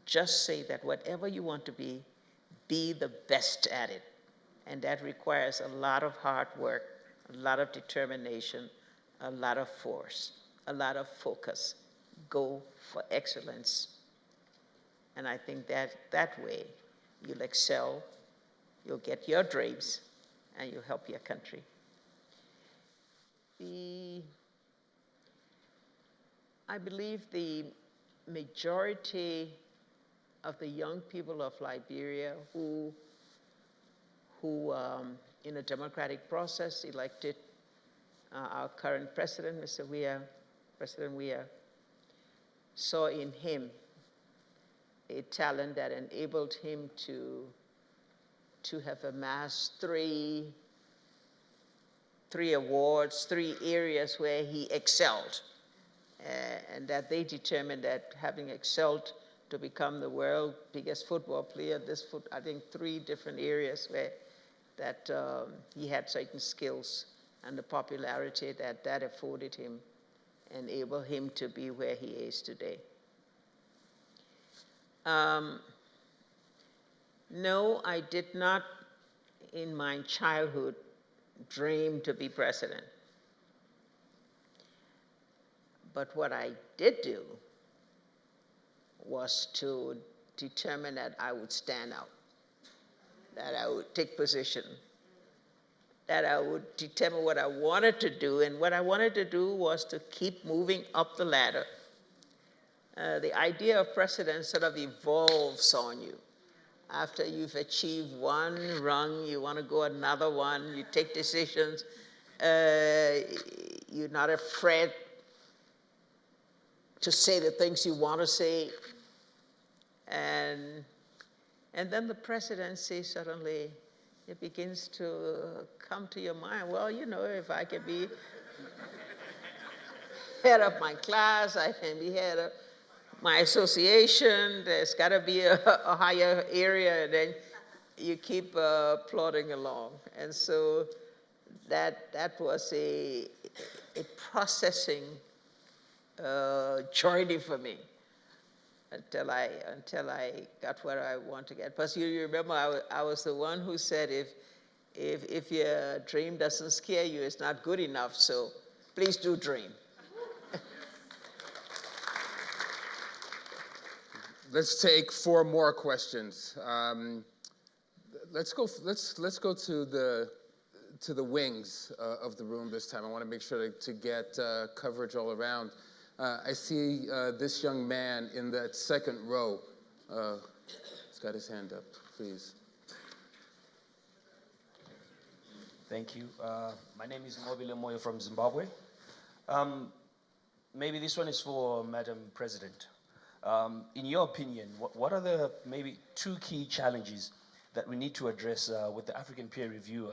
Just say that whatever you want to be the best at it. And that requires a lot of hard work, a lot of determination, a lot of force, a lot of focus. Go for excellence. And I think that way you'll excel, you'll get your dreams, and you help your country. The I believe the majority of the young people of Liberia who in a democratic process elected our current president, President Weah, saw in him a talent that enabled him to have amassed three awards, 3 areas where he excelled, and that they determined that having excelled to become the world's biggest football player, I think 3 different areas where that he had certain skills and the popularity that afforded him, enabled him to be where he is today. No, I did not, in my childhood, dream to be president. But what I did do was to determine that I would stand out, that I would take position, that I would determine what I wanted to do. And what I wanted to do was to keep moving up the ladder. The idea of president sort of evolves on you. After you've achieved one rung, you want to go another one, you take decisions, you're not afraid to say the things you want to say. And then the presidency, suddenly it begins to come to your mind. Well, you know, if I can be head of my class, I can be head of my association, there's got to be a higher area, and then you keep plodding along. And so that was a processing journey for me until I got where I want to get. Plus, you remember I was the one who said if your dream doesn't scare you, it's not good enough. So please do dream. Let's take 4 more questions. Let's go to the wings of the room this time. I want to make sure to get coverage all around. I see this young man in that second row. He's got his hand up, please. Thank you. My name is Mobile Moyo from Zimbabwe. Maybe this one is for Madam President. In your opinion, what are the maybe 2 key challenges that we need to address with the African peer review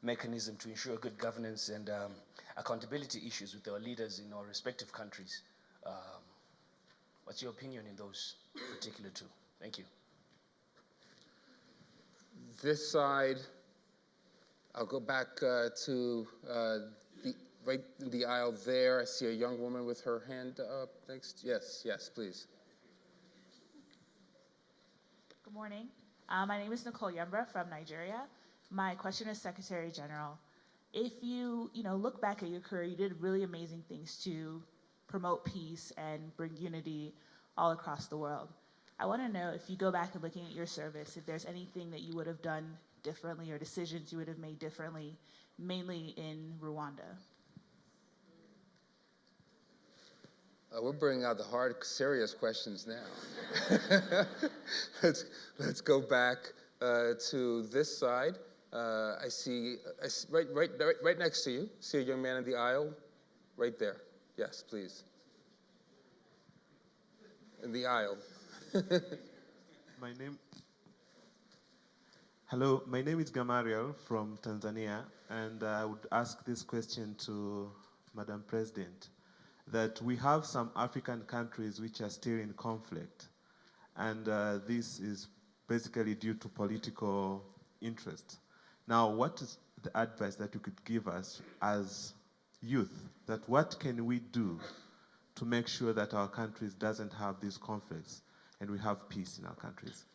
mechanism to ensure good governance and accountability issues with our leaders in our respective countries? What's your opinion in those particular 2? Thank you. This side, I'll go back to right in the aisle there. I see a young woman with her hand up next. Yes, please. Good morning. My name is Nicole Yembra from Nigeria. My question is Secretary General. If you look back at your career, you did really amazing things to promote peace and bring unity all across the world. I want to know, if you go back and looking at your service, if there's anything that you would have done differently or decisions you would have made differently, mainly in Rwanda. We're bringing out the hard, serious questions now. Let's go back to this side. I see right next to you. See a young man in the aisle, right there. Yes, please. In the aisle. Hello, my name is Gamariel from Tanzania, and I would ask this question to Madam President, that we have some African countries which are still in conflict, and this is basically due to political interest. Now, what is the advice that you could give us as youth, that what can we do to make sure that our countries doesn't have these conflicts and we have peace in our countries?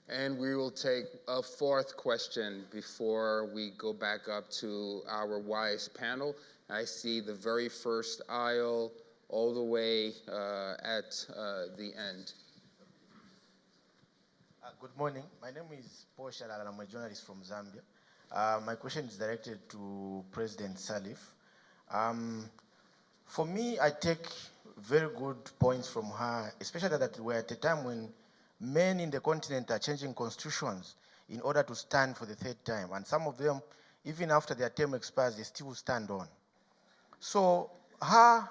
And we will take a 4th question before we go back up to our wise panel. I see the very first aisle all the way at the end. Good morning. My name is Paul Shalala. I'm a journalist from Zambia. My question is directed to President Sirleaf. For me, I take very good points from her, especially that we're at a time when men in the continent are changing constitutions in order to stand for the third time. And some of them, even after their term expires, they still stand on. So her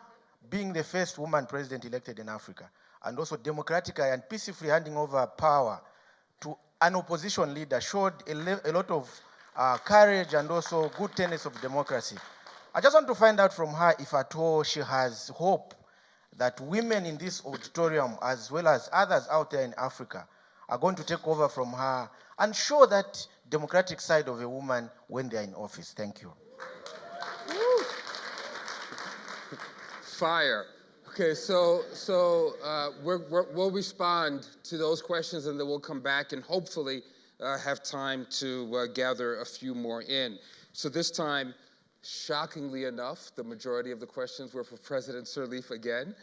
being the first woman president elected in Africa, and also democratically and peacefully handing over power to an opposition leader, showed a lot of courage and also good tenets of democracy. I just want to find out from her if at all she has hope that women in this auditorium, as well as others out there in Africa, are going to take over from her and show that democratic side of a woman when they're in office. Thank you. Fire. Okay, so we'll respond to those questions, and then we'll come back and hopefully have time to gather a few more in. So this time, shockingly enough, the majority of the questions were for President Sirleaf again.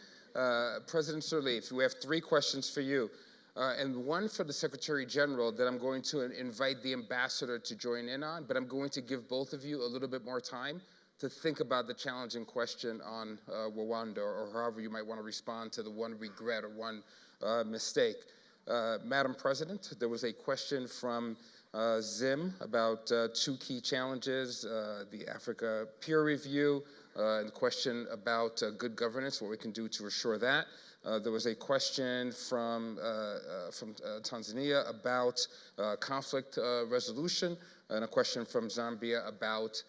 President Sirleaf, we have 3 questions for you, and one for the Secretary General that I'm going to invite the ambassador to join in on, but I'm going to give both of you a little bit more time to think about the challenging question on Rwanda, or however you might want to respond to the one regret or one mistake. Madam President, there was a question from Zim about 2 key challenges, the Africa peer review, and the question about good governance, what we can do to assure that. There was a question from Tanzania about conflict resolution, and a question from Zambia about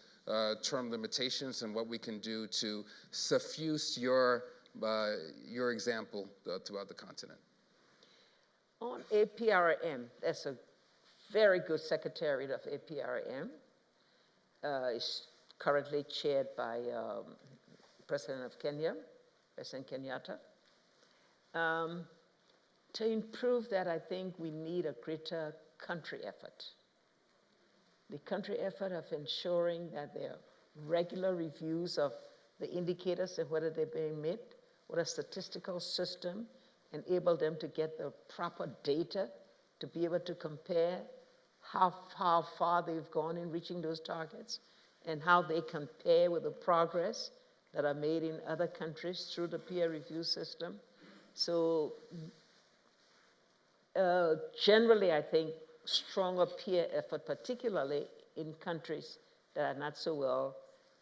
term limitations and what we can do to suffuse your example throughout the continent. On APRM, that's a very good secretariat of APRM. It's currently chaired by President of Kenya, President Kenyatta. To improve that, I think we need a greater country effort. The country effort of ensuring that there are regular reviews of the indicators and whether they're being met, what a statistical system enable them to get the proper data to be able to compare how far they've gone in reaching those targets and how they compare with the progress that are made in other countries through the peer review system. So generally, I think stronger peer effort, particularly in countries that are not so well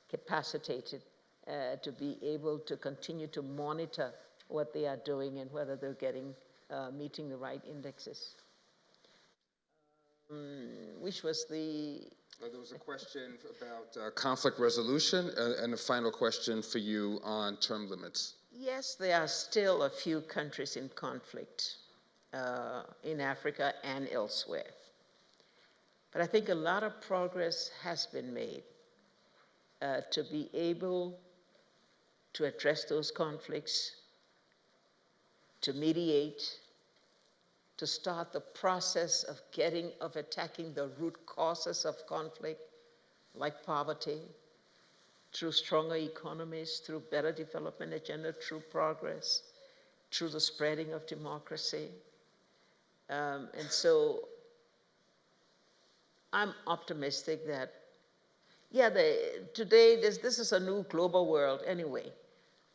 capacitated to be able to continue to monitor what they are doing and whether they're getting meeting the right indexes. Which was the... There was a question about conflict resolution, and a final question for you on term limits. Yes, there are still a few countries in conflict in Africa and elsewhere. But I think a lot of progress has been made to be able to address those conflicts, to mediate, to start the process of attacking the root causes of conflict, like poverty, through stronger economies, through better development agenda, through progress, through the spreading of democracy. And so I'm optimistic that, yeah, today this is a new global world anyway,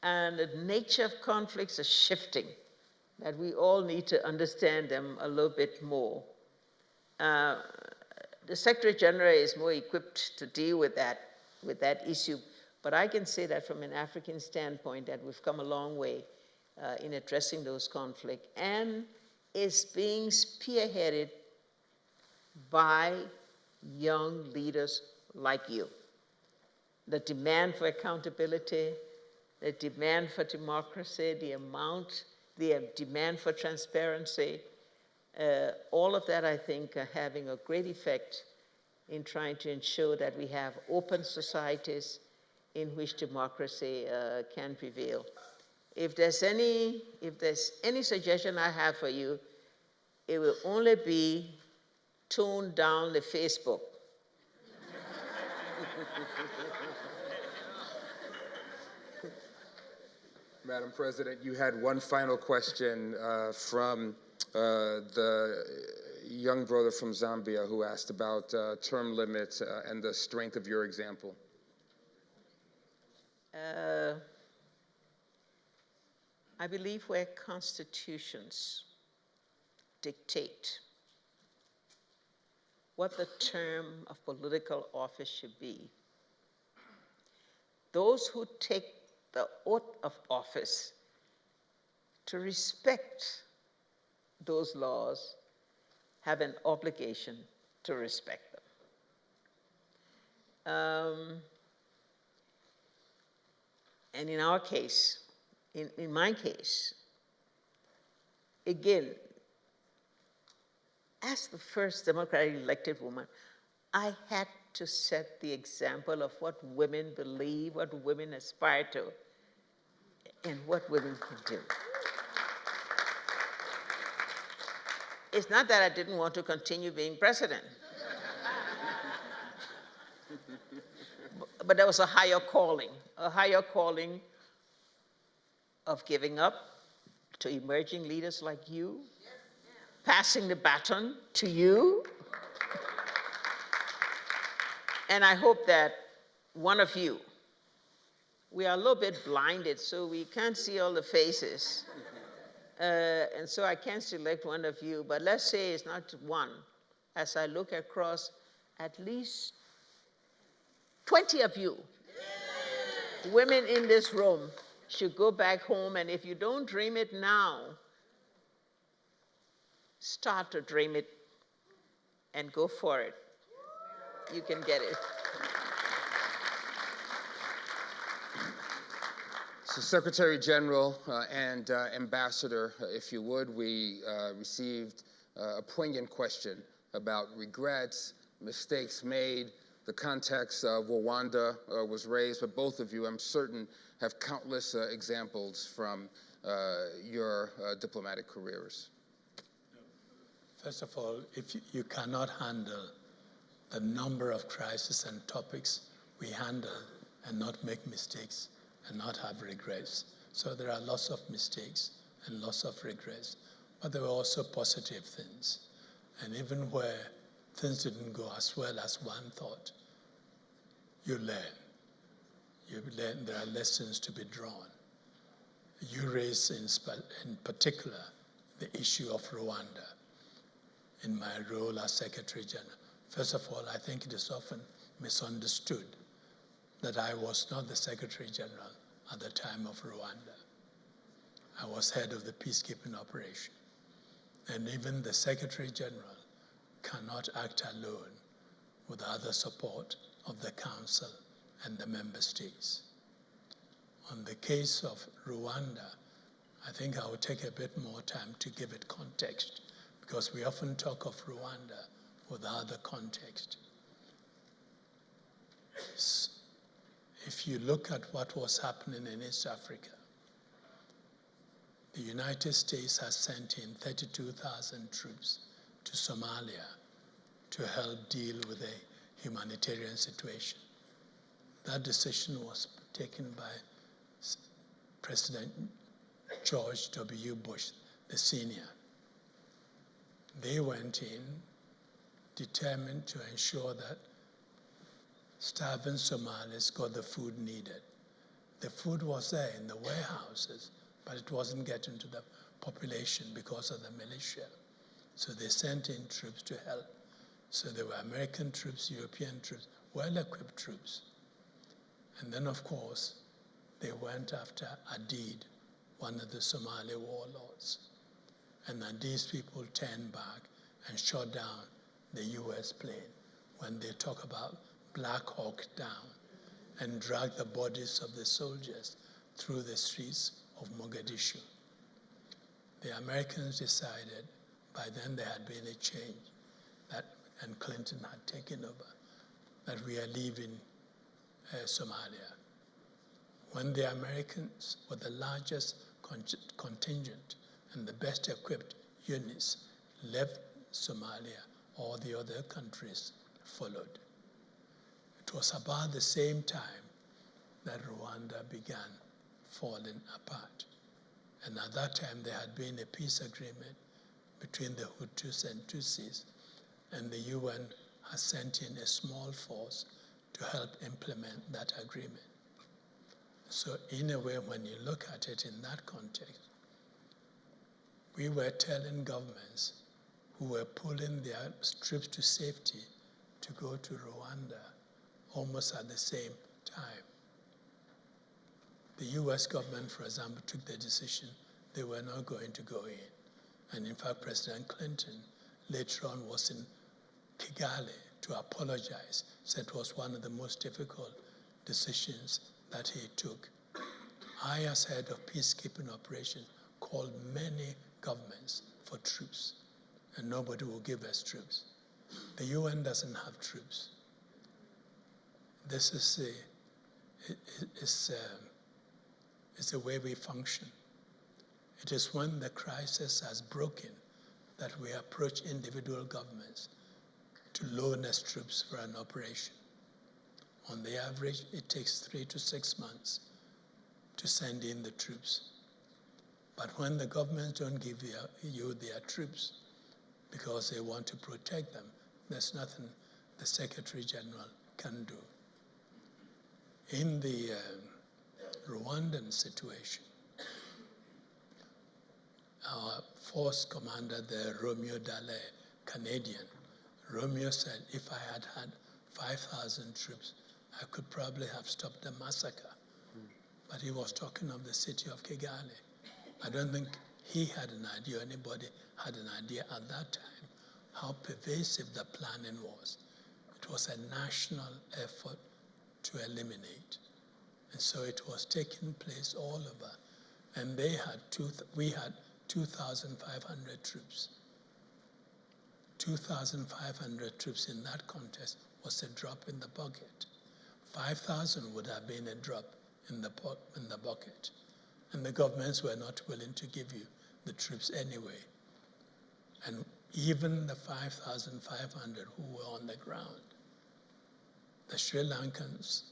and the nature of conflicts is shifting, that we all need to understand them a little bit more. The Secretary General is more equipped to deal with that issue, but I can say that from an African standpoint that we've come a long way in addressing those conflicts, and is being spearheaded by young leaders like you. The demand for accountability, the demand for democracy, the demand for transparency, all of that I think are having a great effect in trying to ensure that we have open societies in which democracy can prevail. If there's any suggestion I have for you, it will only be tone down the Facebook. Madam President, you had one final question from the young brother from Zambia who asked about term limits and the strength of your example. I believe where constitutions dictate what the term of political office should be, those who take the oath of office to respect those laws have an obligation to respect them. And in our case, in my case, again, as the first democratically elected woman, I had to set the example of what women believe, what women aspire to, and what women can do. It's not that I didn't want to continue being president, but there was a higher calling of giving up to emerging leaders like you, passing the baton to you. And I hope that one of you, we are a little bit blinded, so we can't see all the faces. And so I can't select one of you, but let's say it's not one. As I look across, at least 20 of you, women in this room, should go back home, and if you don't dream it now, start to dream it and go for it. You can get it. So Secretary General and Ambassador, if you would, we received a poignant question about regrets, mistakes made. The context of Rwanda was raised, but both of you, I'm certain, have countless examples from your diplomatic careers. First of all, if you cannot handle the number of crises and topics we handle and not make mistakes and not have regrets. So there are lots of mistakes and lots of regrets, but there were also positive things. And even where things didn't go as well as one thought, you learn. You learn there are lessons to be drawn. You raised in particular the issue of Rwanda in my role as Secretary General. First of all, I think it is often misunderstood that I was not the Secretary General at the time of Rwanda. I was head of the peacekeeping operation. And even the Secretary General cannot act alone without the support of the Council and the member states. On the case of Rwanda, I think I will take a bit more time to give it context, because we often talk of Rwanda without the context. If you look at what was happening in East Africa, the United States has sent in 32,000 troops to Somalia to help deal with the humanitarian situation. That decision was taken by President George W. Bush, the senior. They went in determined to ensure that starving Somalis got the food needed. The food was there in the warehouses, but it wasn't getting to the population because of the militia. So they sent in troops to help. So there were American troops, European troops, well-equipped troops. And then, of course, they went after Adid, one of the Somali warlords. And then these people turned back and shot down the US plane when they talk about Black Hawk Down, and dragged the bodies of the soldiers through the streets of Mogadishu. The Americans decided, by then there had been a change, and Clinton had taken over, that we are leaving Somalia. When the Americans, with the largest contingent and the best equipped units, left Somalia, all the other countries followed. It was about the same time that Rwanda began falling apart. And at that time, there had been a peace agreement between the Hutus and Tutsis, and the UN has sent in a small force to help implement that agreement. So in a way, when you look at it in that context, we were telling governments who were pulling their troops to safety to go to Rwanda almost at the same time. The US government, for example, took the decision they were not going to go in. And in fact, President Clinton later on was in Kigali to apologize, said it was one of the most difficult decisions that he took. I, as head of peacekeeping operations, called many governments for troops, and nobody will give us troops. The UN doesn't have troops. This is the way we function. It is when the crisis has broken that we approach individual governments to loan us troops for an operation. On the average, it takes 3 to 6 months to send in the troops. But when the governments don't give you their troops because they want to protect them, there's nothing the Secretary General can do. In the Rwandan situation, our force commander there, Romeo Dallaire, Canadian, Romeo said, if I had had 5,000 troops, I could probably have stopped the massacre. But he was talking of the city of Kigali. I don't think he had an idea, anybody had an idea at that time, how pervasive the planning was. It was a national effort to eliminate. And so it was taking place all over. And we had 2,500 troops. 2,500 troops in that contest was a drop in the bucket. 5,000 would have been a drop in the bucket. And the governments were not willing to give you the troops anyway. And even the 5,500 who were on the ground, the Sri Lankans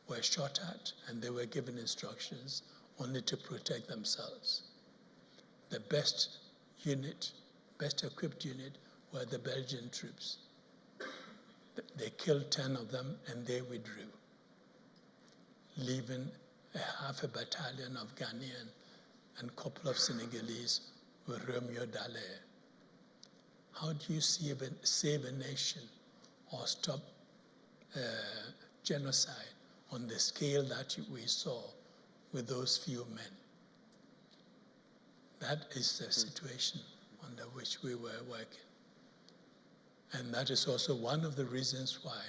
were shot at and they were given instructions only to protect themselves. The best equipped unit were the Belgian troops. They killed 10 of them and they withdrew, leaving half a battalion of Ghanaian and a couple of Senegalese with Romeo Dallaire. How do you save a nation or stop genocide on the scale that we saw with those few men? That is the situation under which we were working. And that is also one of the reasons why,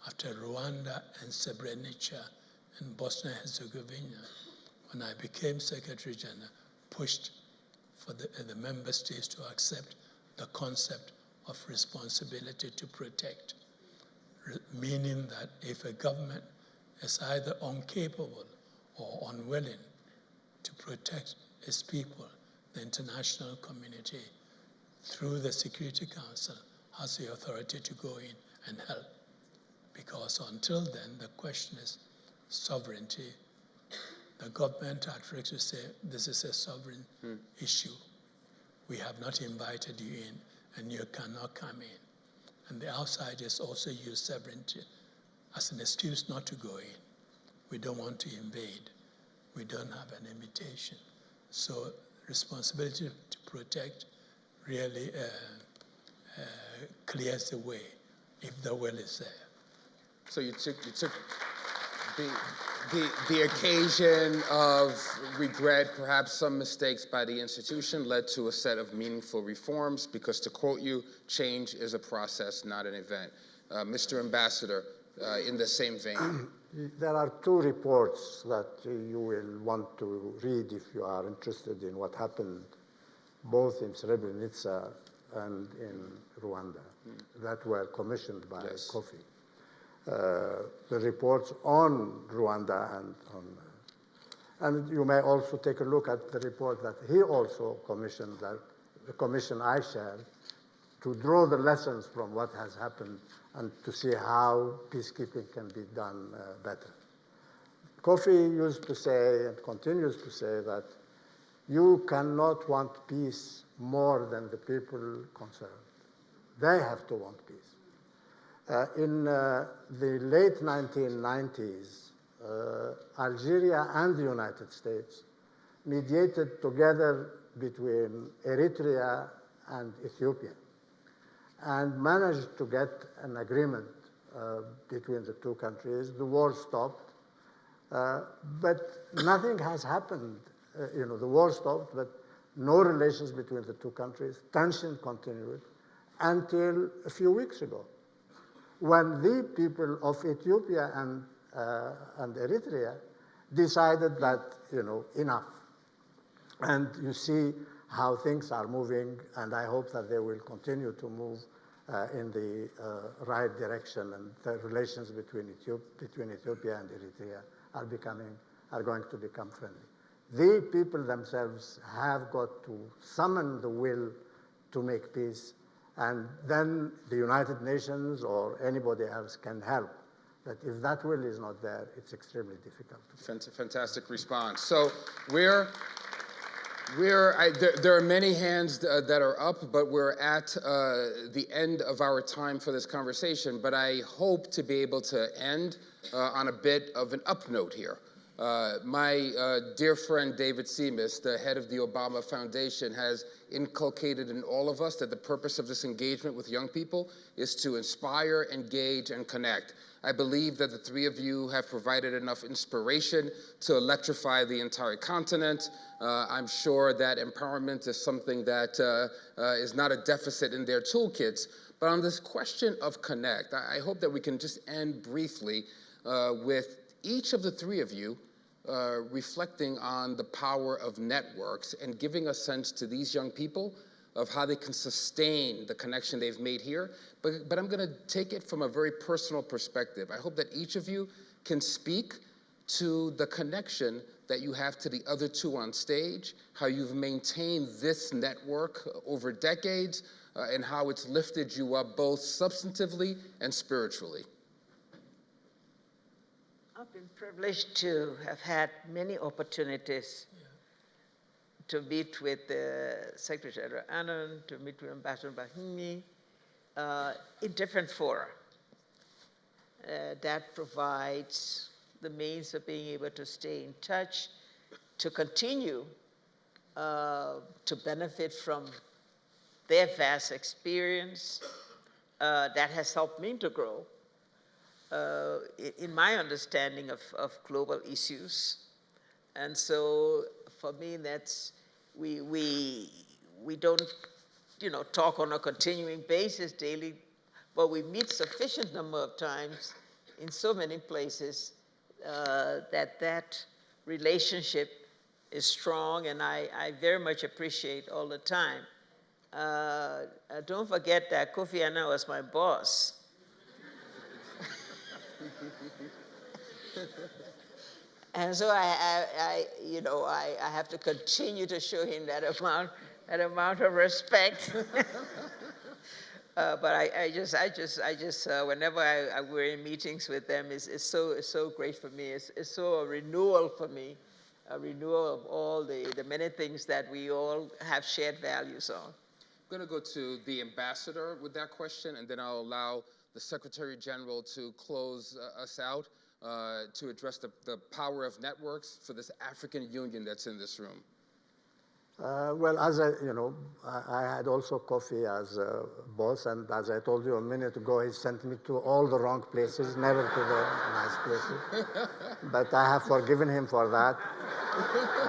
after Rwanda and Srebrenica and Bosnia and Herzegovina, when I became Secretary General, pushed for the member states to accept the concept of responsibility to protect, meaning that if a government is either incapable or unwilling to protect its people, the international community, through the Security Council, has the authority to go in and help. Because until then, the question is sovereignty. The government at risk will say, this is a sovereign issue. We have not invited you in, and you cannot come in. And the outsiders also use sovereignty as an excuse not to go in. We don't want to invade. We don't have an invitation. So responsibility to protect really clears the way if the will is there. So you took the occasion of regret, perhaps some mistakes by the institution, led to a set of meaningful reforms, because to quote you, change is a process, not an event. Mr. Ambassador, in the same vein. There are 2 reports that you will want to read if you are interested in what happened both in Srebrenica and in Rwanda that were commissioned by Kofi. The reports on Rwanda and you may also take a look at the report that he also commissioned, that the commission I shared, to draw the lessons from what has happened and to see how peacekeeping can be done better. Kofi used to say and continues to say that you cannot want peace more than the people concerned. They have to want peace. In the late 1990s, Algeria and the United States mediated together between Eritrea and Ethiopia and managed to get an agreement between the two countries. The war stopped, but nothing has happened. The war stopped, but no relations between the two countries. Tension continued until a few weeks ago, when the people of Ethiopia and Eritrea decided that, enough. And you see how things are moving, and I hope that they will continue to move in the right direction, and the relations between Ethiopia and Eritrea are going to become friendly. The people themselves have got to summon the will to make peace, and then the United Nations or anybody else can help. But if that will is not there, it's extremely difficult. Fantastic response. So there are many hands that are up, but we're at the end of our time for this conversation. But I hope to be able to end on a bit of an up note here. My dear friend David Seamus, the head of the Obama Foundation, has inculcated in all of us that the purpose of this engagement with young people is to inspire, engage, and connect. I believe that the three of you have provided enough inspiration to electrify the entire continent. I'm sure that empowerment is something that is not a deficit in their toolkits. But on this question of connect, I hope that we can just end briefly with each of the three of you reflecting on the power of networks and giving a sense to these young people of how they can sustain the connection they've made here. But I'm going to take it from a very personal perspective. I hope that each of you can speak to the connection that you have to the other two on stage, how you've maintained this network over decades, and how it's lifted you up both substantively and spiritually. I've been privileged to have had many opportunities to meet with Secretary Annan, to meet with Lakhdar Brahimi in different fora. That provides the means of being able to stay in touch, to continue to benefit from their vast experience that has helped me to grow in my understanding of global issues. And so for me, that's, we don't, talk on a continuing basis daily, but we meet sufficient number of times in so many places that relationship is strong, and I very much appreciate all the time. Don't forget that Kofi Annan was my boss. And so I have to continue to show him that amount of respect. But I just whenever we're in meetings with them, it's so great for me. It's so a renewal for me, a renewal of all the many things that we all have shared values on. I'm going to go to the ambassador with that question, and then I'll allow the Secretary General to close us out to address the power of networks for this African Union that's in this room. Well, as I had also Kofi as a boss, and as I told you a minute ago, he sent me to all the wrong places, never to the nice places. But I have forgiven him for that.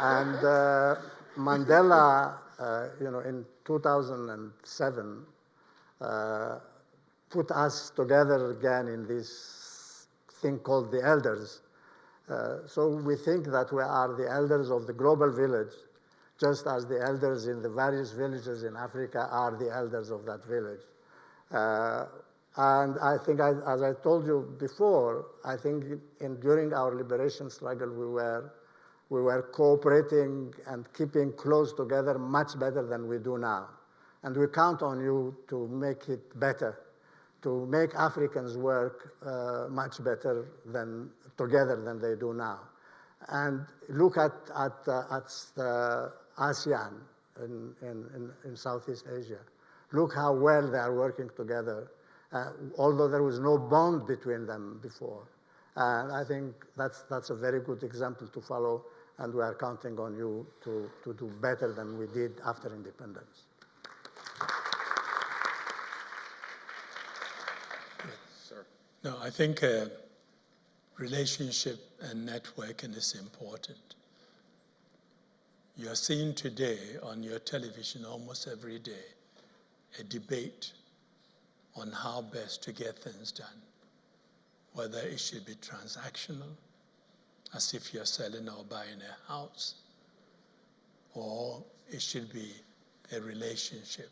And Mandela, in 2007, put us together again in this thing called the elders. So we think that we are the elders of the global village, just as the elders in the various villages in Africa are the elders of that village. And I think, as I told you before, I think during our liberation struggle, we were cooperating and keeping close together much better than we do now. And we count on you to make it better, to make Africans work much better together than they do now. And look at the ASEAN in Southeast Asia. Look how well they are working together, although there was no bond between them before. And I think that's a very good example to follow. and we are counting on you to do better than we did after independence. Sir. No, I think relationship and networking is important. You're seeing today on your television almost every day a debate on how best to get things done, whether it should be transactional, as if you're selling or buying a house, or it should be a relationship.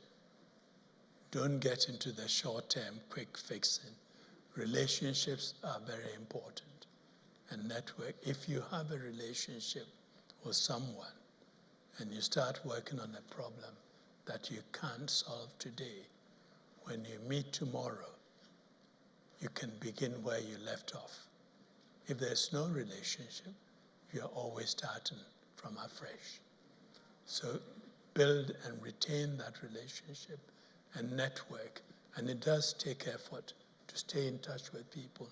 Don't get into the short-term quick fixing. Relationships are very important. And network, if you have a relationship with someone and you start working on a problem that you can't solve today, when you meet tomorrow, you can begin where you left off. If there's no relationship, you're always starting from afresh. So build and retain that relationship and network. And it does take effort to stay in touch with people,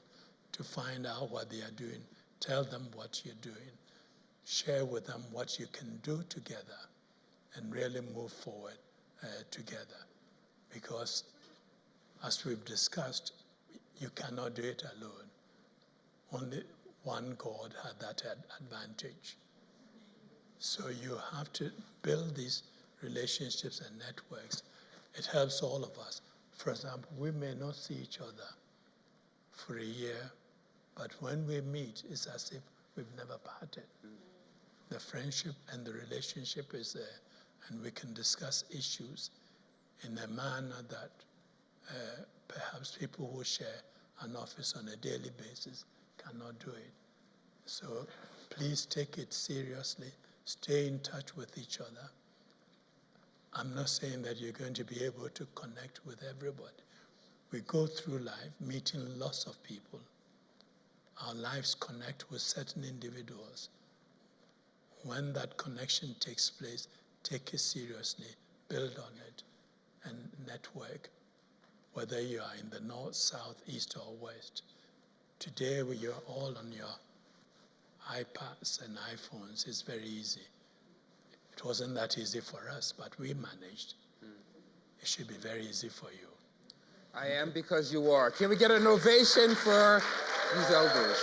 to find out what they are doing, tell them what you're doing, share with them what you can do together, and really move forward together. Because as we've discussed, you cannot do it alone. Only one God had that advantage. So you have to build these relationships and networks. It helps all of us. For example, we may not see each other for a year, but when we meet, it's as if we've never parted. The friendship and the relationship is there, and we can discuss issues in a manner that perhaps people who share an office on a daily basis cannot do it. So please take it seriously. Stay in touch with each other. I'm not saying that you're going to be able to connect with everybody. We go through life meeting lots of people. Our lives connect with certain individuals. When that connection takes place, take it seriously, build on it, and network, whether you are in the north, south, east, or west. Today, when you're all on your iPads and iPhones, it's very easy. It wasn't that easy for us, but we managed. It should be very easy for you. I am because you are. Can we get an ovation for these elders?